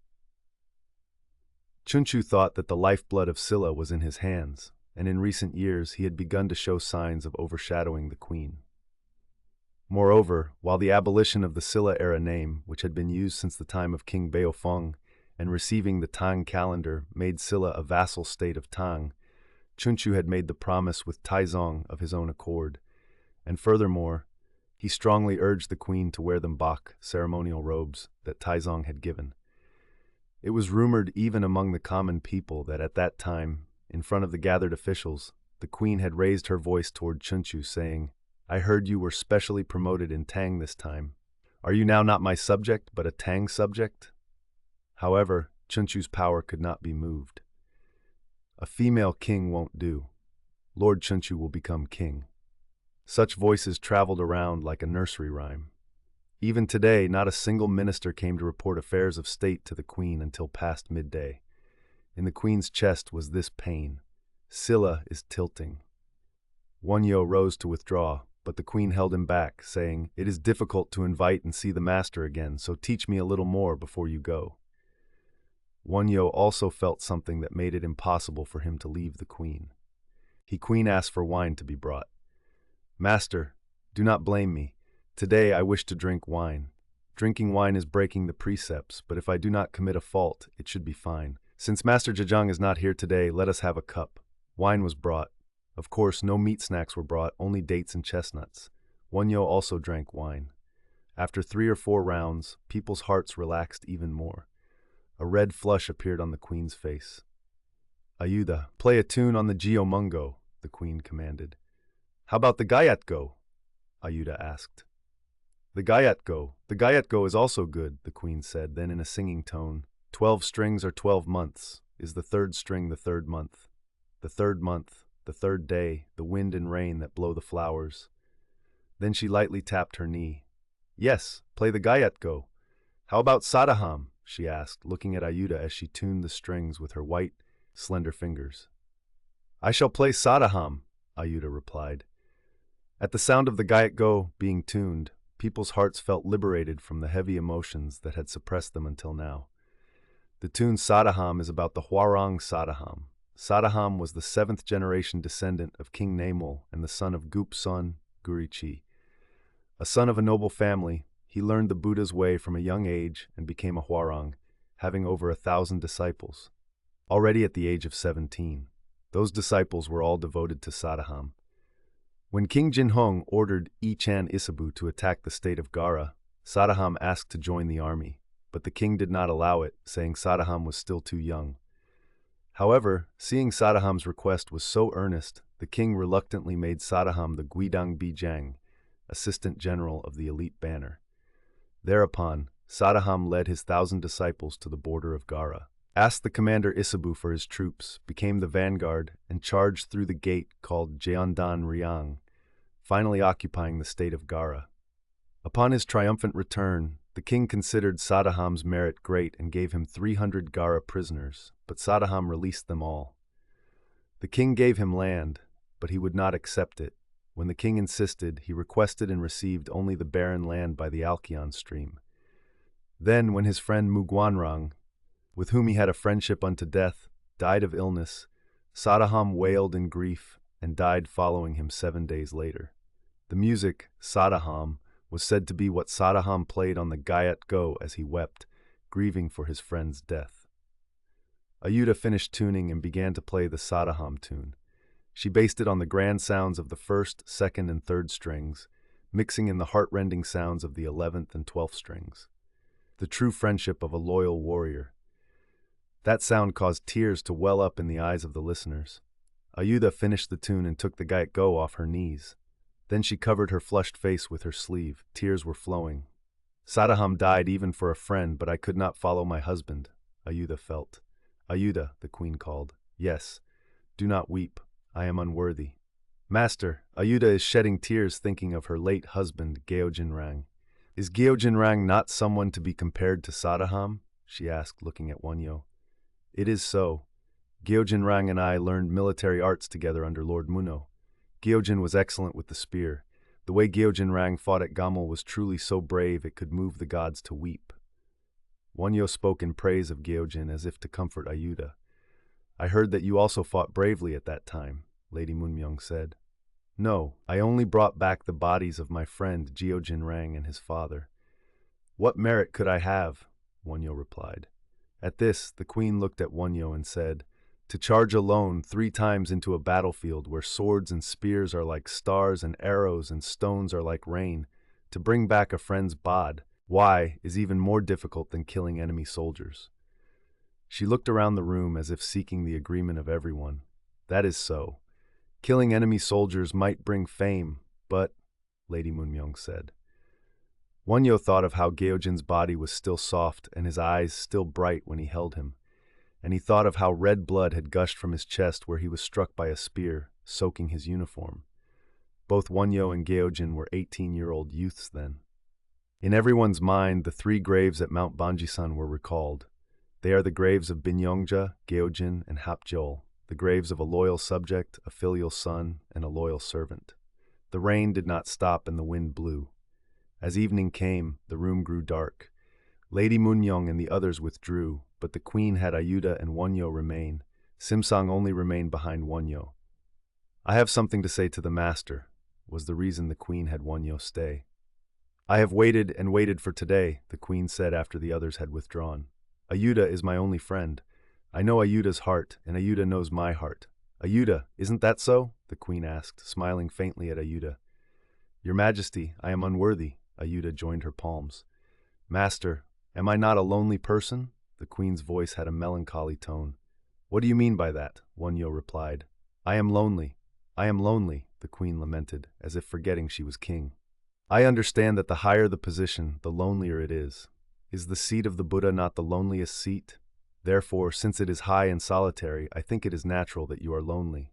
Chunchu thought that the lifeblood of Silla was in his hands, and in recent years he had begun to show signs of overshadowing the queen. Moreover, while the abolition of the Silla-era name, which had been used since the time of King Beofeng, and receiving the Tang calendar made Silla a vassal state of Tang, Chunchu had made the promise with Taizong of his own accord, and furthermore, he strongly urged the queen to wear the bak ceremonial robes that Taizong had given. It was rumored even among the common people that at that time, in front of the gathered officials, the queen had raised her voice toward Chunchu, saying, "I heard you were specially promoted in Tang this time. Are you now not my subject, but a Tang subject?" However, Chunchu's power could not be moved. "A female king won't do. Lord Chunchu will become king." Such voices traveled around like a nursery rhyme. Even today, not a single minister came to report affairs of state to the queen until past midday. In the queen's chest was this pain: "Silla is tilting." Wonhyo rose to withdraw, but the queen held him back, saying, "It is difficult to invite and see the master again, so teach me a little more before you go." Wonhyo also felt something that made it impossible for him to leave the queen. Queen asked for wine to be brought. "Master, do not blame me. Today I wish to drink wine. Drinking wine is breaking the precepts, but if I do not commit a fault, it should be fine. Since Master Zhejiang is not here today, let us have a cup." Wine was brought. Of course, no meat snacks were brought, only dates and chestnuts. Wonhyo also drank wine. After 3 or 4 rounds, people's hearts relaxed even more. A red flush appeared on the queen's face. "Ayuda, play a tune on the Geomungo," the queen commanded. "How about the Gayatgo?" Ayuda asked. The Gayatgo is also good," the queen said, then in a singing tone, 12 strings are 12 months. Is the 3rd string the 3rd month? The 3rd month, the 3rd day, the wind and rain that blow the flowers." Then she lightly tapped her knee. "Yes, play the Gayatgo. How about Sadaham?" she asked, looking at Ayuda as she tuned the strings with her white, slender fingers. "I shall play Sadaham," Ayuda replied. At the sound of the Gayatgo being tuned, people's hearts felt liberated from the heavy emotions that had suppressed them until now. The tune Sadaham is about the Hwarang Sadaham. Sadaham was the 7th generation descendant of King Namul and the son of Gupsun Gurichi. A son of a noble family, he learned the Buddha's way from a young age and became a Hwarang, having over 1,000 disciples. Already at the age of 17, those disciples were all devoted to Sadaham. When King Jinhong ordered Ichan Isabu to attack the state of Gara, Sadaham asked to join the army, but the king did not allow it, saying Sadaham was still too young. However, seeing Sadaham's request was so earnest, the king reluctantly made Sadaham the Guidang Bijang, assistant general of the elite banner. Thereupon, Sadaham led his 1,000 disciples to the border of Gara, asked the commander Isabu for his troops, became the vanguard, and charged through the gate called Jeondan Riang, finally occupying the state of Gara. Upon his triumphant return, the king considered Sadaham's merit great and gave him 300 Gara prisoners, but Sadaham released them all. The king gave him land, but he would not accept it. When the king insisted, he requested and received only the barren land by the Alkion stream. Then, when his friend Muguanrang, with whom he had a friendship unto death, died of illness, Sadaham wailed in grief and died following him 7 days later. The music, Sadaham, was said to be what Sadaham played on the Gayatgo as he wept, grieving for his friend's death. Ayuda finished tuning and began to play the Sadaham tune. She based it on the grand sounds of the 1st, 2nd, and 3rd strings, mixing in the heart-rending sounds of the 11th and 12th strings. The true friendship of a loyal warrior. That sound caused tears to well up in the eyes of the listeners. Ayuda finished the tune and took the Gayatgo off her knees. Then she covered her flushed face with her sleeve. Tears were flowing. "Sadaham died even for a friend, but I could not follow my husband," Ayuda felt. "Ayuda," the queen called. "Yes. Do not weep. I am unworthy." "Master, Ayuda is shedding tears thinking of her late husband, Geojinrang. Is Geojinrang not someone to be compared to Sadaham?" she asked, looking at Wonhyo. "It is so. Gyojin Rang and I learned military arts together under Lord Muno. Gyojin was excellent with the spear. The way Gyojin Rang fought at Gamel was truly so brave it could move the gods to weep. Wonhyo spoke in praise of Gyojin as if to comfort Ayuda. I heard that you also fought bravely at that time, Lady Munmyung said. No, I only brought back the bodies of my friend Gyojin Rang and his father. What merit could I have? Wonhyo replied. At this, the queen looked at Wonhyo and said, to charge alone 3 times into a battlefield where swords and spears are like stars and arrows and stones are like rain, to bring back a friend's bod, why, is even more difficult than killing enemy soldiers. She looked around the room as if seeking the agreement of everyone. That is so. Killing enemy soldiers might bring fame, but, Lady Munmyung said. Wonhyo thought of how Gyojin's body was still soft and his eyes still bright when he held him, and he thought of how red blood had gushed from his chest where he was struck by a spear, soaking his uniform. Both Wonhyo and Gyojin were 18-year-old youths then. In everyone's mind, the 3 graves at Mount Banjisan were recalled. They are the graves of Binyongja, Gyojin, and Hapjeol, the graves of a loyal subject, a filial son, and a loyal servant. The rain did not stop and the wind blew. As evening came, the room grew dark. Lady Munmyung and the others withdrew, but the queen had Ayuda and Wonhyo remain. Simsang only remained behind Wonhyo. I have something to say to the master, was the reason the queen had Wonhyo stay. I have waited and waited for today, the queen said after the others had withdrawn. Ayuda is my only friend. I know Ayuda's heart, and Ayuda knows my heart. Ayuda, isn't that so? The queen asked, smiling faintly at Ayuda. Your Majesty, I am unworthy. Ayuda joined her palms. Master, am I not a lonely person? The queen's voice had a melancholy tone. What do you mean by that? Wonhyo replied. I am lonely. I am lonely, the queen lamented, as if forgetting she was king. I understand that the higher the position, the lonelier it is. Is the seat of the Buddha not the loneliest seat? Therefore, since it is high and solitary, I think it is natural that you are lonely.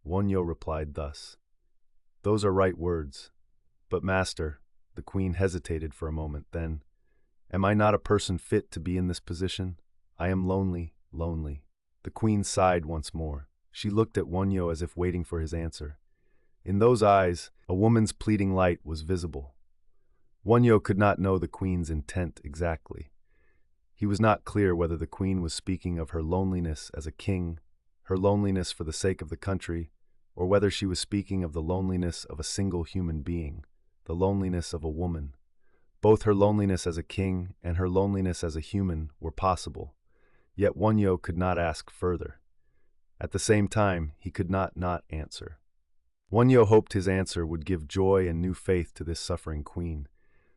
Wonhyo replied thus. Those are right words. But master, the queen hesitated for a moment, then, am I not a person fit to be in this position? I am lonely, lonely. The queen sighed once more. She looked at Wonhyo as if waiting for his answer. In those eyes, a woman's pleading light was visible. Wonhyo could not know the queen's intent exactly. He was not clear whether the queen was speaking of her loneliness as a king, her loneliness for the sake of the country, or whether she was speaking of the loneliness of a single human being, the loneliness of a woman. Both her loneliness as a king and her loneliness as a human were possible, yet Wonhyo could not ask further. At the same time, he could not answer. Wonhyo hoped his answer would give joy and new faith to this suffering queen,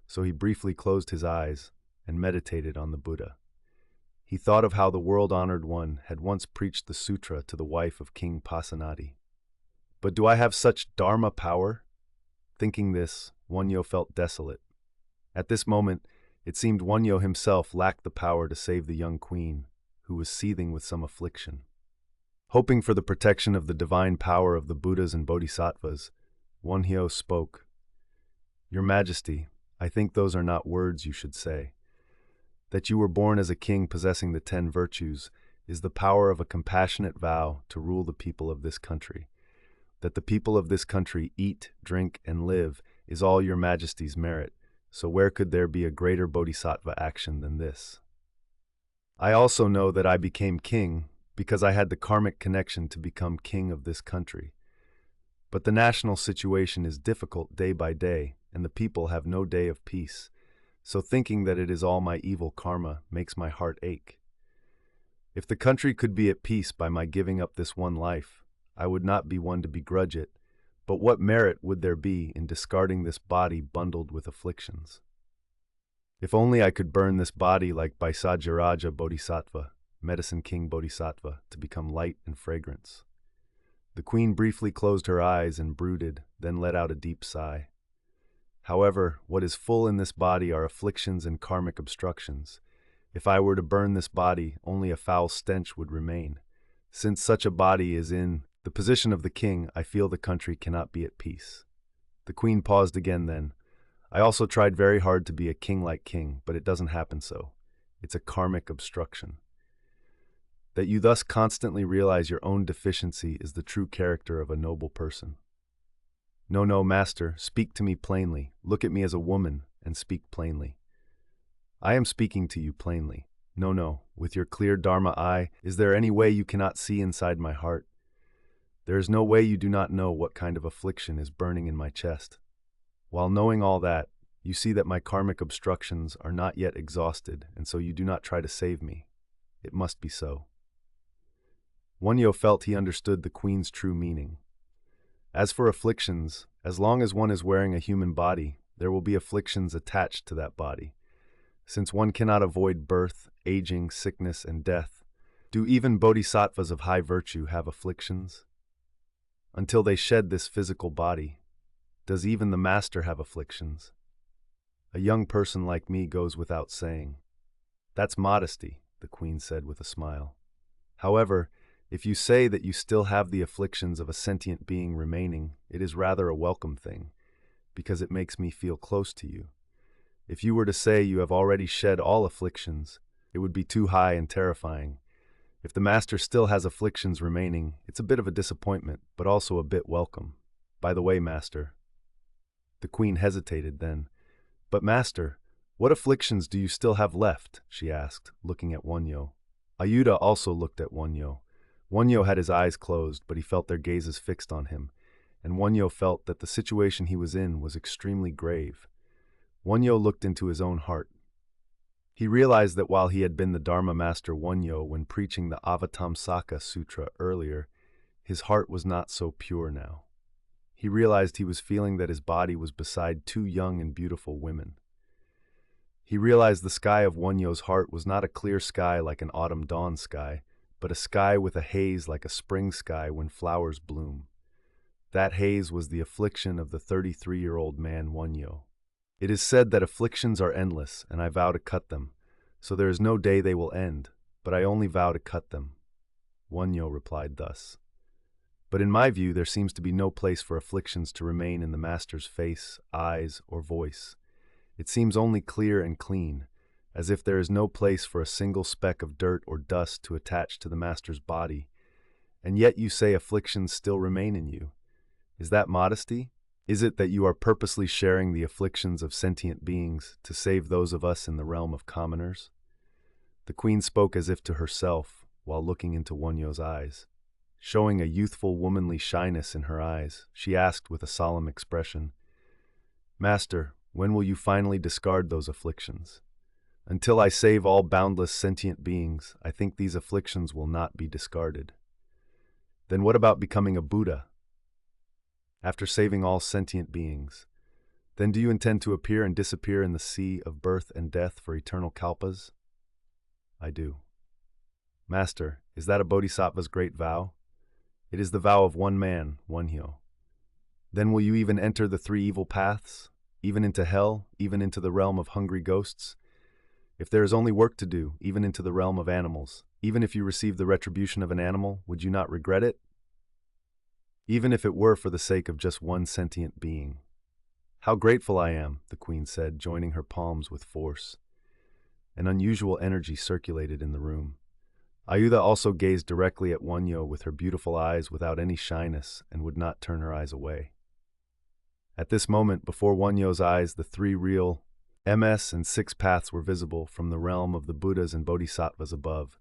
so he briefly closed his eyes and meditated on the Buddha. He thought of how the world-honored one had once preached the sutra to the wife of King Pasenadi. But do I have such dharma power? Thinking this, Wonhyo felt desolate. At this moment, it seemed Wonhyo himself lacked the power to save the young queen, who was seething with some affliction. Hoping for the protection of the divine power of the Buddhas and Bodhisattvas, Wonhyo spoke. Your Majesty, I think those are not words you should say. That you were born as a king possessing the 10 virtues is the power of a compassionate vow to rule the people of this country. That the people of this country eat, drink, and live is all your Majesty's merit, so where could there be a greater bodhisattva action than this? I also know that I became king because I had the karmic connection to become king of this country. But the national situation is difficult day by day, and the people have no day of peace, so thinking that it is all my evil karma makes my heart ache. If the country could be at peace by my giving up this one life, I would not be one to begrudge it, but what merit would there be in discarding this body bundled with afflictions? If only I could burn this body like Baisajiraja Bodhisattva, Medicine King Bodhisattva, to become light and fragrance. The queen briefly closed her eyes and brooded, then let out a deep sigh. However, what is full in this body are afflictions and karmic obstructions. If I were to burn this body, only a foul stench would remain. Since such a body is in the position of the king, I feel the country cannot be at peace. The queen paused again then. I also tried very hard to be a king like king, but it doesn't happen so. It's a karmic obstruction. that you thus constantly realize your own deficiency is the true character of a noble person. No, no, master, speak to me plainly. Look at me as a woman and speak plainly. I am speaking to you plainly. No, no, with your clear Dharma eye, is there any way you cannot see inside my heart? There is no way you do not know what kind of affliction is burning in my chest. While knowing all that, you see that my karmic obstructions are not yet exhausted, and so you do not try to save me. It must be so. Wonhyo felt he understood the queen's true meaning. As for afflictions, as long as one is wearing a human body, there will be afflictions attached to that body. Since one cannot avoid birth, aging, sickness, and death, do even bodhisattvas of high virtue have afflictions? Until they shed this physical body, does even the master have afflictions? A young person like me goes without saying. That's modesty, the queen said with a smile. However, if you say that you still have the afflictions of a sentient being remaining, it is rather a welcome thing, because it makes me feel close to you. If you were to say you have already shed all afflictions, it would be too high and terrifying. If the master still has afflictions remaining, it's a bit of a disappointment, but also a bit welcome. By the way, master. The queen hesitated then. But master, what afflictions do you still have left? She asked, looking at Wonhyo. Ayuda also looked at Wonhyo. Wonhyo had his eyes closed, but he felt their gazes fixed on him, and Wonhyo felt that the situation he was in was extremely grave. Wonhyo looked into his own heart. He realized that while he had been the Dharma Master Wonhyo when preaching the Avatamsaka Sutra earlier, his heart was not so pure now. He realized he was feeling that his body was beside two young and beautiful women. He realized the sky of Wonhyo's heart was not a clear sky like an autumn dawn sky, but a sky with a haze like a spring sky when flowers bloom. That haze was the affliction of the 33-year-old man Wonhyo. It is said that afflictions are endless, and I vow to cut them, so there is no day they will end, but I only vow to cut them. Wonhyo replied thus. But in my view, there seems to be no place for afflictions to remain in the master's face, eyes, or voice. It seems only clear and clean, as if there is no place for a single speck of dirt or dust to attach to the master's body. And yet you say afflictions still remain in you. Is that modesty? Is it that you are purposely sharing the afflictions of sentient beings to save those of us in the realm of commoners? The queen spoke as if to herself, while looking into Wonhyo's eyes. Showing a youthful womanly shyness in her eyes, she asked with a solemn expression, Master, when will you finally discard those afflictions? Until I save all boundless sentient beings, I think these afflictions will not be discarded. Then what about becoming a Buddha? After saving all sentient beings, then do you intend to appear and disappear in the sea of birth and death for eternal kalpas? I do. Master, is that a bodhisattva's great vow? It is the vow of one man, Wonhyo. Then will you even enter the three evil paths, even into hell, even into the realm of hungry ghosts? If there is only work to do, even into the realm of animals, even if you receive the retribution of an animal, would you not regret it? Even if it were for the sake of just one sentient being. How grateful I am, the queen said, joining her palms with force. An unusual energy circulated in the room. Ayuda also gazed directly at Wonhyo with her beautiful eyes without any shyness and would not turn her eyes away. At this moment, before Wonhyo's eyes, the three real MS and six paths were visible from the realm of the Buddhas and Bodhisattvas above.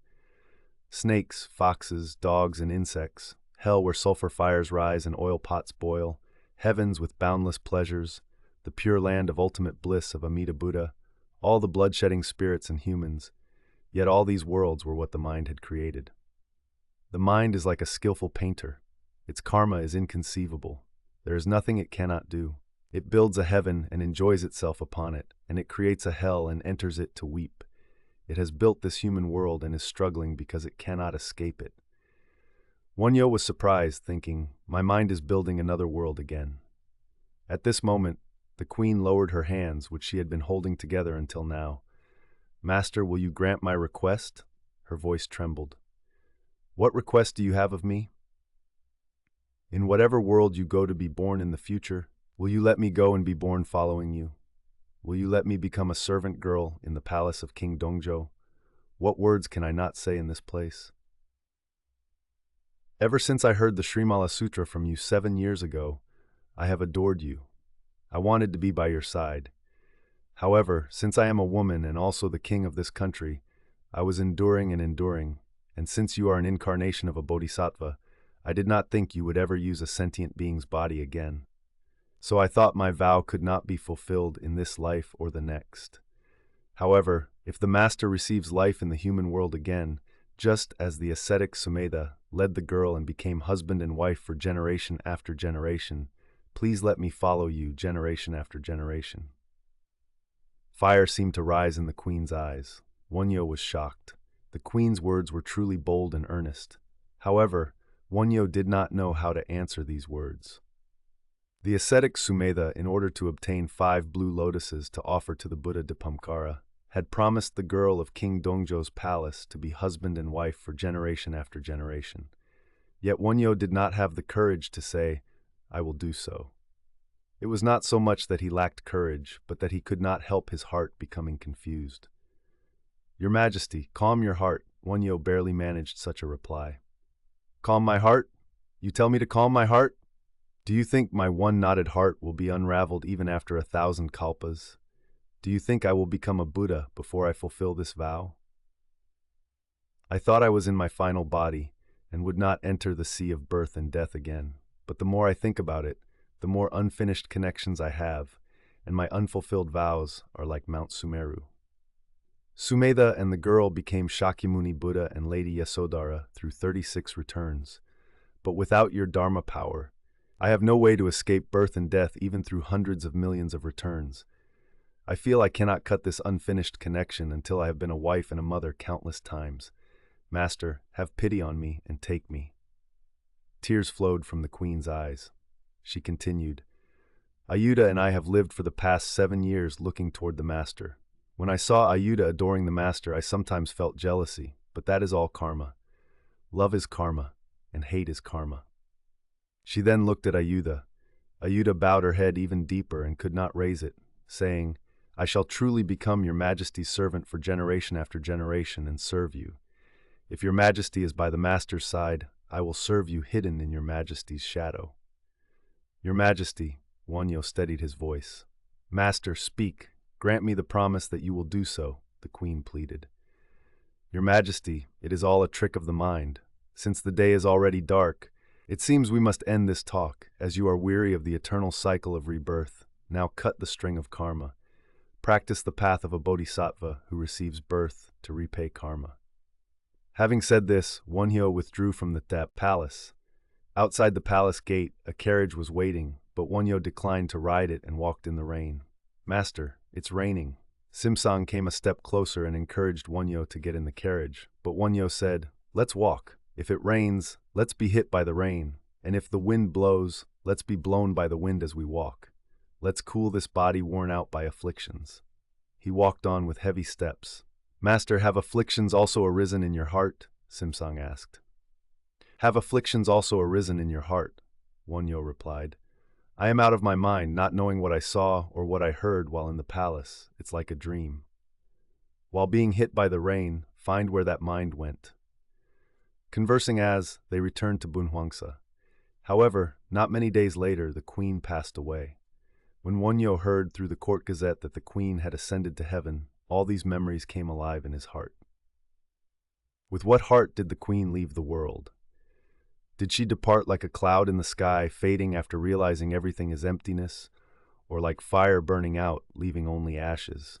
Snakes, foxes, dogs, and insects, hell where sulfur fires rise and oil pots boil, heavens with boundless pleasures, the pure land of ultimate bliss of Amida Buddha, all the blood-shedding spirits and humans, yet all these worlds were what the mind had created. The mind is like a skillful painter. Its karma is inconceivable. There is nothing it cannot do. It builds a heaven and enjoys itself upon it, and it creates a hell and enters it to weep. It has built this human world and is struggling because it cannot escape it. Wonhyo was surprised, thinking, my mind is building another world again. At this moment, the queen lowered her hands, which she had been holding together until now. Master, will you grant my request? Her voice trembled. What request do you have of me? In whatever world you go to be born in the future, will you let me go and be born following you? Will you let me become a servant girl in the palace of King Dongzhou? What words can I not say in this place? Ever since I heard the Srimala Sutra from you 7 years ago, I have adored you. I wanted to be by your side. However, since I am a woman and also the king of this country, I was enduring, and since you are an incarnation of a bodhisattva, I did not think you would ever use a sentient being's body again. So I thought my vow could not be fulfilled in this life or the next. However, if the Master receives life in the human world again, just as the ascetic Sumedha led the girl and became husband and wife for generation after generation, please let me follow you generation after generation. Fire seemed to rise in the queen's eyes. Wonhyo was shocked. The queen's words were truly bold and earnest. However, Wonhyo did not know how to answer these words. The ascetic Sumedha, in order to obtain 5 blue lotuses to offer to the Buddha Dipamkara, had promised the girl of King Dongjo's palace to be husband and wife for generation after generation. Yet Wonhyo did not have the courage to say, "I will do so." It was not so much that he lacked courage, but that he could not help his heart becoming confused. "Your Majesty, calm your heart," Wonhyo barely managed such a reply. "Calm my heart? You tell me to calm my heart? Do you think my one knotted heart will be unraveled even after 1,000 kalpas? Do you think I will become a Buddha before I fulfill this vow? I thought I was in my final body and would not enter the sea of birth and death again, but the more I think about it, the more unfinished connections I have, and my unfulfilled vows are like Mount Sumeru." Sumedha and the girl became Shakyamuni Buddha and Lady Yasodhara through 36 returns. But without your Dharma power, I have no way to escape birth and death even through hundreds of millions of returns. I feel I cannot cut this unfinished connection until I have been a wife and a mother countless times. Master, have pity on me and take me. Tears flowed from the queen's eyes. She continued, "Ayuda and I have lived for the past 7 years looking toward the Master. When I saw Ayuda adoring the Master, I sometimes felt jealousy, but that is all karma. Love is karma, and hate is karma." She then looked at Ayuda. Ayuda bowed her head even deeper and could not raise it, saying, "I shall truly become your Majesty's servant for generation after generation and serve you. If your Majesty is by the Master's side, I will serve you hidden in your Majesty's shadow." "Your Majesty," Wonhyo steadied his voice. "Master, speak. Grant me the promise that you will do so," the queen pleaded. "Your Majesty, it is all a trick of the mind. Since the day is already dark, it seems we must end this talk, as you are weary of the eternal cycle of rebirth. Now cut the string of karma. Practice the path of a bodhisattva who receives birth to repay karma." Having said this, Wonhyo withdrew from the palace. Outside the palace gate, a carriage was waiting, but Wonhyo declined to ride it and walked in the rain. "Master, it's raining." Simsang came a step closer and encouraged Wonhyo to get in the carriage, but Wonhyo said, "Let's walk. If it rains, let's be hit by the rain, and if the wind blows, let's be blown by the wind as we walk. Let's cool this body worn out by afflictions." He walked on with heavy steps. "Master, have afflictions also arisen in your heart?" Simsang asked. "Have afflictions also arisen in your heart?" Wonhyo replied. "I am out of my mind, not knowing what I saw or what I heard while in the palace. It's like a dream. While being hit by the rain, find where that mind went." Conversing as, they returned to Bunhuangsa. However, not many days later, the queen passed away. When Wonhyo heard through the court gazette that the queen had ascended to heaven, all these memories came alive in his heart. With what heart did the queen leave the world? Did she depart like a cloud in the sky, fading after realizing everything is emptiness, or like fire burning out, leaving only ashes?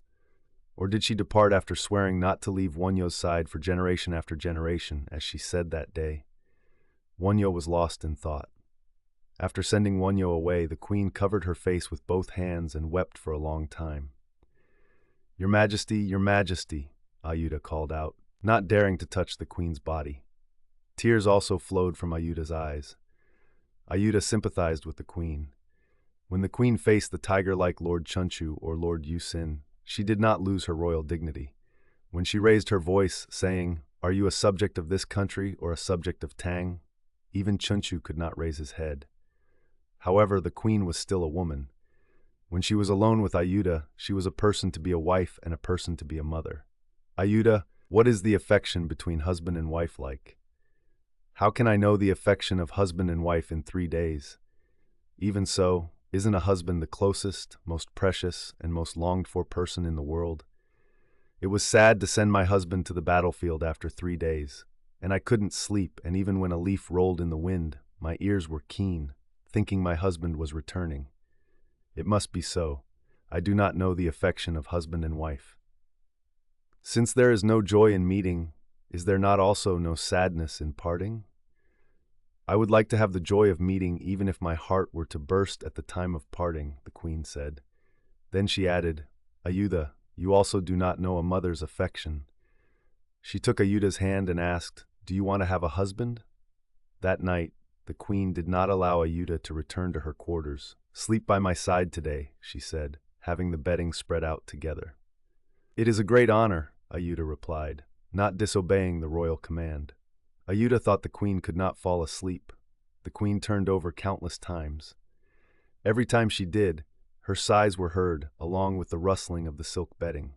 Or did she depart after swearing not to leave Wonhyo's side for generation after generation, as she said that day? Wonhyo was lost in thought. After sending Wonhyo away, the queen covered her face with both hands and wept for a long time. Your Majesty, Ayuda called out, not daring to touch the queen's body. Tears also flowed from Ayuda's eyes. Ayuda sympathized with the queen. When the queen faced the tiger-like Lord Chunchu or Lord Yusin, she did not lose her royal dignity. When she raised her voice, saying, "Are you a subject of this country or a subject of Tang?" even Chunchu could not raise his head. However, the queen was still a woman. When she was alone with Ayuda, she was a person to be a wife and a person to be a mother. "Ayuda, what is the affection between husband and wife like?" How can I know the affection of husband and wife in 3 days? Even so, isn't a husband the closest, most precious, and most longed-for person in the world? It was sad to send my husband to the battlefield after 3 days, and I couldn't sleep, and even when a leaf rolled in the wind, my ears were keen, thinking my husband was returning. It must be so. I do not know the affection of husband and wife. Since there is no joy in meeting, is there not also no sadness in parting? I would like to have the joy of meeting even if my heart were to burst at the time of parting, the queen said. Then she added, Ayuda, you also do not know a mother's affection. She took Ayuda's hand and asked, Do you want to have a husband? That night, the queen did not allow Ayuda to return to her quarters. Sleep by my side today, she said, having the bedding spread out together. It is a great honor, Ayuda replied, not disobeying the royal command. Ayuda thought the queen could not fall asleep. The queen turned over countless times. Every time she did, her sighs were heard, along with the rustling of the silk bedding.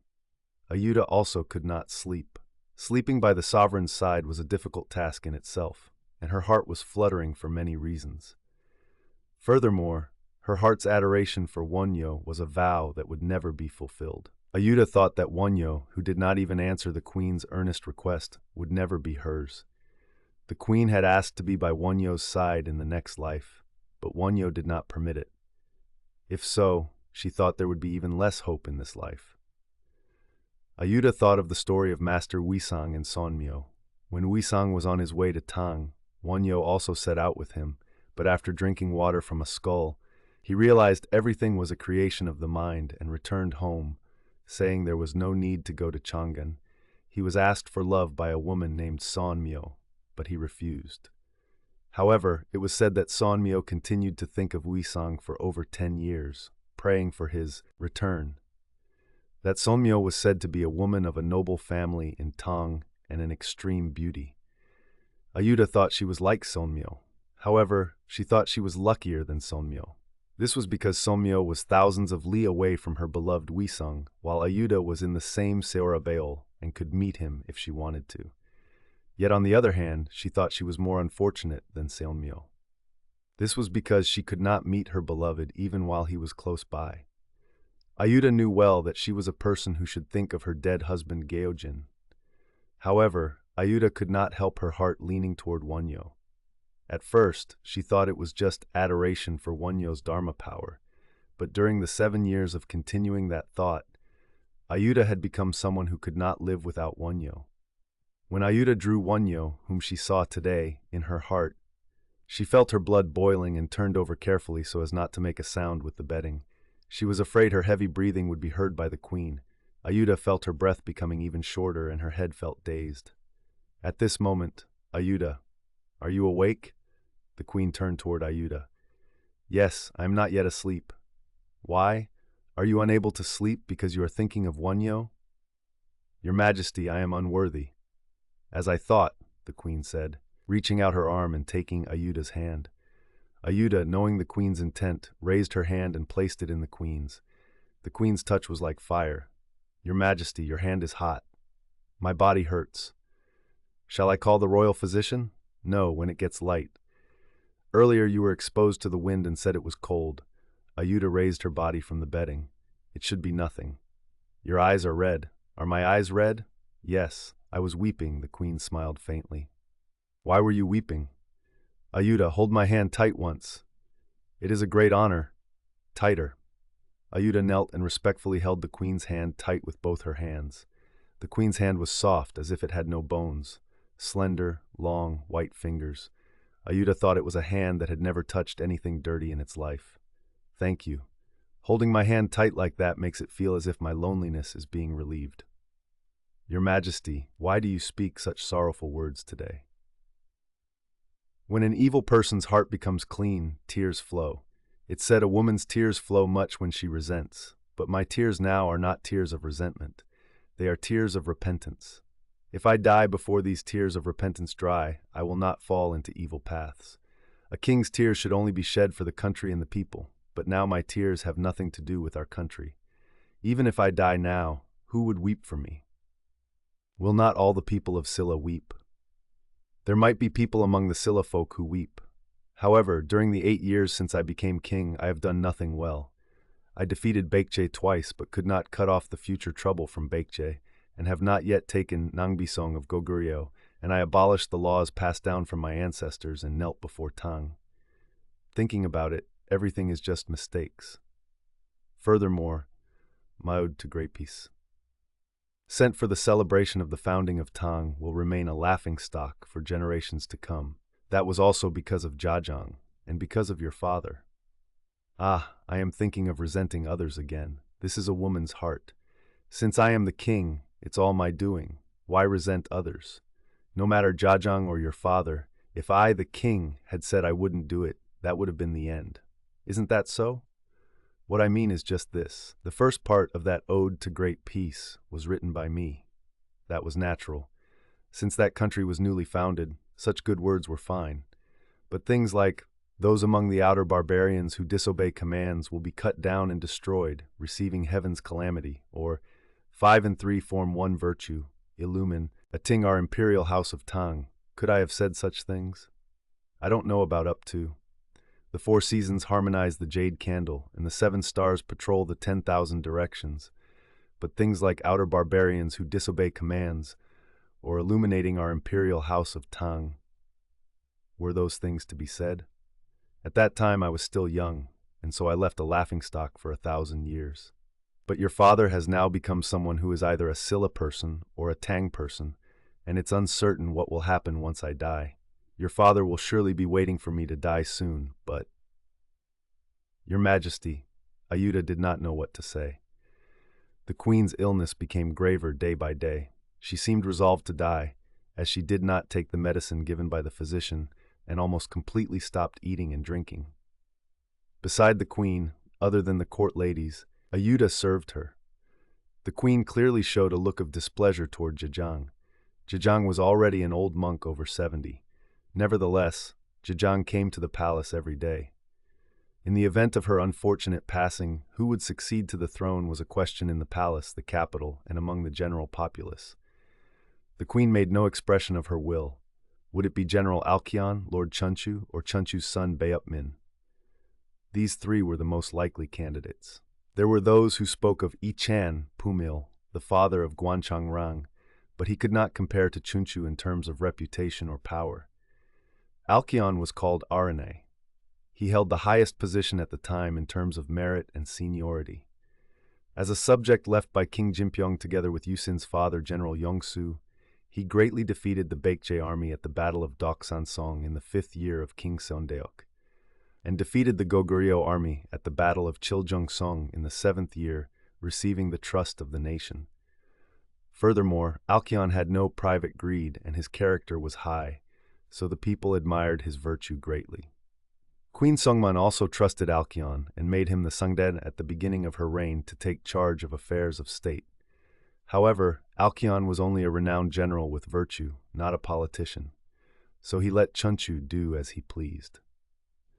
Ayuda also could not sleep. Sleeping by the sovereign's side was a difficult task in itself, and her heart was fluttering for many reasons. Furthermore, her heart's adoration for Wonhyo was a vow that would never be fulfilled. Ayuda thought that Wonhyo, who did not even answer the queen's earnest request, would never be hers. The queen had asked to be by Wonhyo's side in the next life, but Wonhyo did not permit it. If so, she thought there would be even less hope in this life. Ayuda thought of the story of Master Wonhyo and Sonmyo. When Wonhyo was on his way to Tang, Wonhyo also set out with him, but after drinking water from a skull, he realized everything was a creation of the mind and returned home, saying there was no need to go to Chang'an. He was asked for love by a woman named Sonmyo, but he refused. However, it was said that Sonmyo continued to think of Wonhyo for over 10 years, praying for his return. That Sonmyo was said to be a woman of a noble family in Tang and an extreme beauty. Ayuda thought she was like Sonmyo. However, she thought she was luckier than Sonmyo. This was because Sonmyo was thousands of li away from her beloved Wonhyo, while Ayuda was in the same Seora Vale and could meet him if she wanted to. Yet on the other hand, she thought she was more unfortunate than Sonmyo. This was because she could not meet her beloved even while he was close by. Ayuda knew well that she was a person who should think of her dead husband Geojin. However, Ayuda could not help her heart leaning toward Wonhyo. At first, she thought it was just adoration for Wonhyo's Dharma power, but during the 7 years of continuing that thought, Ayuda had become someone who could not live without Wonhyo. When Ayuda drew Wonhyo, whom she saw today, in her heart, she felt her blood boiling and turned over carefully so as not to make a sound with the bedding. She was afraid her heavy breathing would be heard by the queen. Ayuda felt her breath becoming even shorter and her head felt dazed. At this moment, Ayuda, are you awake? The queen turned toward Ayuda. Yes, I am not yet asleep. Why? Are you unable to sleep because you are thinking of Wonhyo? Your Majesty, I am unworthy. As I thought, the queen said, reaching out her arm and taking Ayuda's hand. Ayuda, knowing the queen's intent, raised her hand and placed it in the queen's. The queen's touch was like fire. Your Majesty, your hand is hot. My body hurts. Shall I call the royal physician? No, when it gets light. Earlier you were exposed to the wind and said it was cold. Ayuda raised her body from the bedding. It should be nothing. Your eyes are red. Are my eyes red? Yes, I was weeping, the queen smiled faintly. Why were you weeping? Ayuda, hold my hand tight once. It is a great honor. Tighter. Ayuda knelt and respectfully held the queen's hand tight with both her hands. The queen's hand was soft, as if it had no bones. Slender, long, white fingers. Ayuda thought it was a hand that had never touched anything dirty in its life. Thank you. Holding my hand tight like that makes it feel as if my loneliness is being relieved. Your Majesty, why do you speak such sorrowful words today? When an evil person's heart becomes clean, tears flow. It's said a woman's tears flow much when she resents, but my tears now are not tears of resentment. They are tears of repentance. If I die before these tears of repentance dry, I will not fall into evil paths. A king's tears should only be shed for the country and the people, but now my tears have nothing to do with our country. Even if I die now, who would weep for me? Will not all the people of Silla weep? There might be people among the Silla folk who weep. However, during the 8 years since I became king, I have done nothing well. I defeated Baekje twice, but could not cut off the future trouble from Baekje, and have not yet taken Nangbisong of Goguryeo, and I abolished the laws passed down from my ancestors and knelt before Tang. Thinking about it, everything is just mistakes. Furthermore, my ode to great peace, sent for the celebration of the founding of Tang, will remain a laughingstock for generations to come. That was also because of Jajang, and because of your father. Ah, I am thinking of resenting others again. This is a woman's heart. Since I am the king, it's all my doing. Why resent others? No matter Jajang or your father, if I, the king, had said I wouldn't do it, that would have been the end. Isn't that so? What I mean is just this. The first part of that ode to great peace was written by me. That was natural. Since that country was newly founded, such good words were fine. But things like, those among the outer barbarians who disobey commands will be cut down and destroyed, receiving heaven's calamity, or 5 and 3 form one virtue, illumine, ating our imperial house of Tang. Could I have said such things? I don't know about up to. The 4 seasons harmonize the jade candle, and the 7 stars patrol the 10,000 directions. But things like outer barbarians who disobey commands, or illuminating our imperial house of Tang, were those things to be said? At that time I was still young, and so I left a laughingstock for 1,000 years. But your father has now become someone who is either a Silla person or a Tang person, and it's uncertain what will happen once I die. Your father will surely be waiting for me to die soon, but... Your Majesty, Ayuda did not know what to say. The queen's illness became graver day by day. She seemed resolved to die, as she did not take the medicine given by the physician and almost completely stopped eating and drinking. Beside the queen, other than the court ladies, Ayuda served her. The queen clearly showed a look of displeasure toward Jajang. Jajang was already an old monk over 70. Nevertheless, Jajang came to the palace every day. In the event of her unfortunate passing, who would succeed to the throne was a question in the palace, the capital, and among the general populace. The queen made no expression of her will. Would it be General Alkion, Lord Chunchu, or Chunchu's son Beupmin? These 3 were the most likely candidates. There were those who spoke of Ichan Pumil, the father of Guanchangrang, but he could not compare to Chunchu in terms of reputation or power. Alkion was called Arane. He held the highest position at the time in terms of merit and seniority. As a subject left by King Jinpyong together with Yusin's father, General Yongsu, he greatly defeated the Baekje army at the Battle of Doksansong in the 5th year of King Seondeok, and defeated the Goguryeo army at the Battle of Chiljeongsong in the 7th year, receiving the trust of the nation. Furthermore, Alkion had no private greed and his character was high, so the people admired his virtue greatly. Queen Sungman also trusted Alkion and made him the Sungden at the beginning of her reign to take charge of affairs of state. However, Alkion was only a renowned general with virtue, not a politician, so he let Chunchu do as he pleased.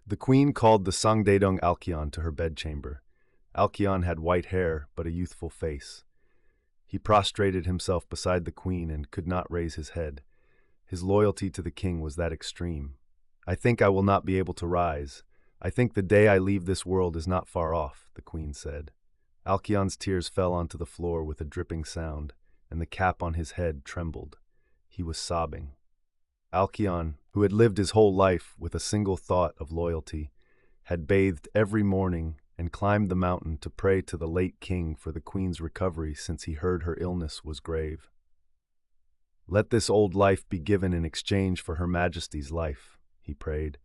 The queen called the Sangdaedong Alkion to her bedchamber. Alkion had white hair, but a youthful face. He prostrated himself beside the queen and could not raise his head. His loyalty to the king was that extreme. I think I will not be able to rise. I think the day I leave this world is not far off, the queen said. Alkion's tears fell onto the floor with a dripping sound, and the cap on his head trembled. He was sobbing. Alkion, who had lived his whole life with a single thought of loyalty, had bathed every morning and climbed the mountain to pray to the late king for the queen's recovery since he heard her illness was grave. Let this old life be given in exchange for Her Majesty's life, he prayed,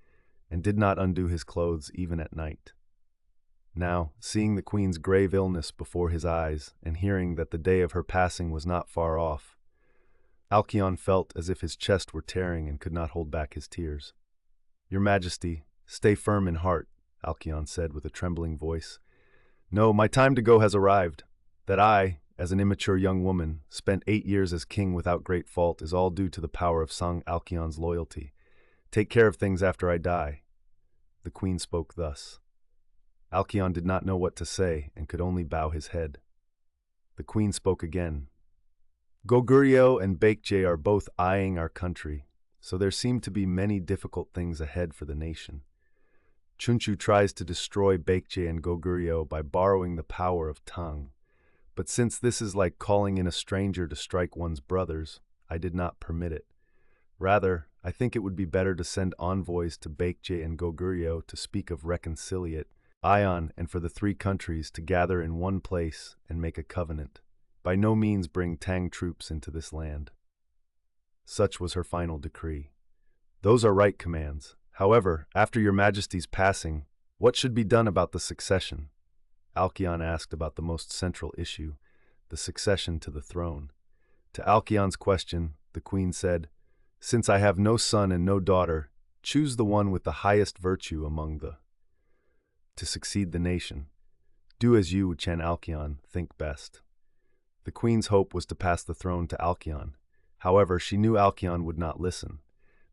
and did not undo his clothes even at night. Now, seeing the queen's grave illness before his eyes and hearing that the day of her passing was not far off, Alkion felt as if his chest were tearing and could not hold back his tears. Your Majesty, stay firm in heart, Alkion said with a trembling voice. No, my time to go has arrived. That I, as an immature young woman, spent 8 years as king without great fault is all due to the power of Sang Alkion's loyalty. Take care of things after I die. The queen spoke thus. Alkion did not know what to say and could only bow his head. The queen spoke again. Goguryeo and Baekje are both eyeing our country, so there seem to be many difficult things ahead for the nation. Chunchu tries to destroy Baekje and Goguryeo by borrowing the power of tongue. But since this is like calling in a stranger to strike one's brothers, I did not permit it. Rather, I think it would be better to send envoys to Baekje and Goguryeo to speak of reconciliate, Ion, and for the three countries to gather in one place and make a covenant. By no means bring Tang troops into this land. Such was her final decree. Those are right commands. However, after your Majesty's passing, what should be done about the succession? Alkion asked about the most central issue, the succession to the throne. To Alkion's question, the queen said, "Since I have no son and no daughter, choose the one with the highest virtue among the to succeed the nation. Do as you, Chan Alkion, think best." The queen's hope was to pass the throne to Alkion. However, she knew Alkion would not listen.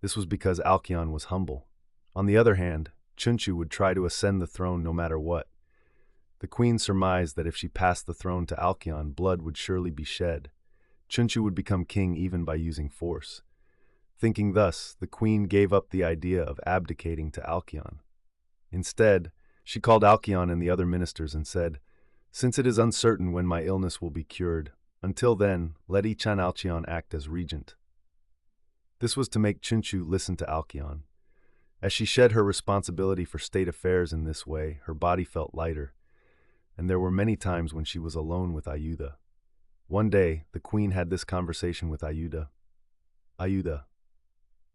This was because Alkion was humble. On the other hand, Chunchu would try to ascend the throne no matter what. The queen surmised that if she passed the throne to Alkion, blood would surely be shed. Chunchu would become king even by using force. Thinking thus, the queen gave up the idea of abdicating to Alkion. Instead, she called Alkion and the other ministers and said, "Since it is uncertain when my illness will be cured, until then, let Ichan Alkion act as regent." This was to make Chunchu listen to Alkion. As she shed her responsibility for state affairs in this way, her body felt lighter, and there were many times when she was alone with Ayuda. One day, the queen had this conversation with Ayuda. "Ayuda,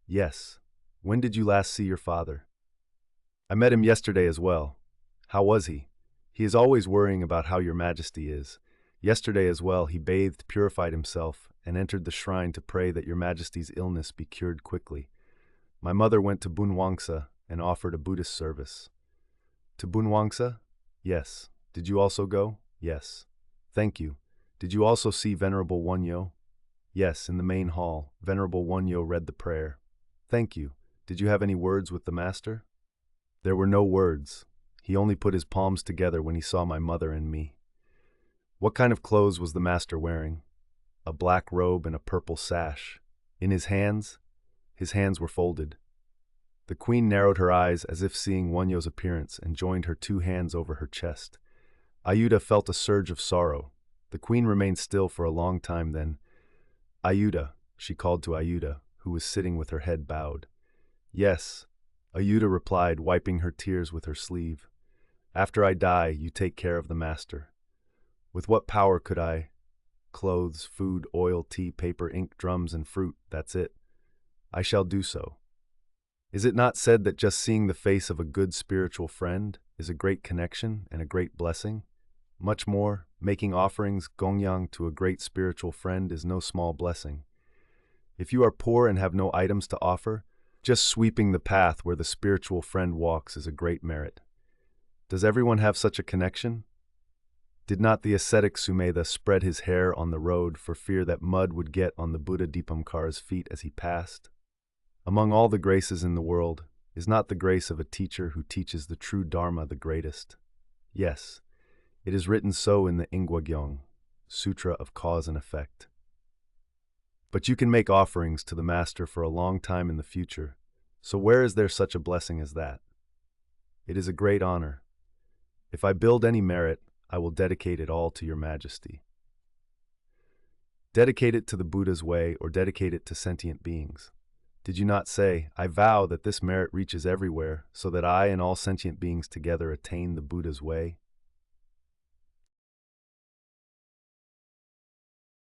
yes, when did you last see your father?" "I met him yesterday as well." "How was he?" "He is always worrying about how your Majesty is. Yesterday as well he bathed, purified himself, and entered the shrine to pray that your Majesty's illness be cured quickly. My mother went to Bunwangsa and offered a Buddhist service." "To Bunwangsa?" "Yes. Did you also go?" "Yes." "Thank you. Did you also see Venerable Wonhyo?" "Yes, in the main hall. Venerable Wonhyo read the prayer." "Thank you. Did you have any words with the master?" "There were no words. He only put his palms together when he saw my mother and me." "What kind of clothes was the master wearing?" "A black robe and a purple sash." "In his hands?" "His hands were folded." The queen narrowed her eyes as if seeing Wonhyo's appearance and joined her two hands over her chest. Ayuda felt a surge of sorrow. The queen remained still for a long time, then, "Ayuda," she called to Ayuda, who was sitting with her head bowed. "Yes," Ayuda replied, wiping her tears with her sleeve. "After I die, you take care of the master." "With what power could I?" "Clothes, food, oil, tea, paper, ink, drums, and fruit, that's it." "I shall do so." Is it not said that just seeing the face of a good spiritual friend is a great connection and a great blessing? Much more, making offerings, gongyang, to a great spiritual friend is no small blessing. If you are poor and have no items to offer, just sweeping the path where the spiritual friend walks is a great merit. Does everyone have such a connection? Did not the ascetic Sumedha spread his hair on the road for fear that mud would get on the Buddha Dipamkar's feet as he passed? Among all the graces in the world, is not the grace of a teacher who teaches the true Dharma the greatest? Yes, it is written so in the Ingwagyong, Sutra of Cause and Effect. But you can make offerings to the Master for a long time in the future, so where is there such a blessing as that? It is a great honor. If I build any merit, I will dedicate it all to your Majesty. Dedicate it to the Buddha's way or dedicate it to sentient beings. Did you not say, "I vow that this merit reaches everywhere, so that I and all sentient beings together attain the Buddha's way"?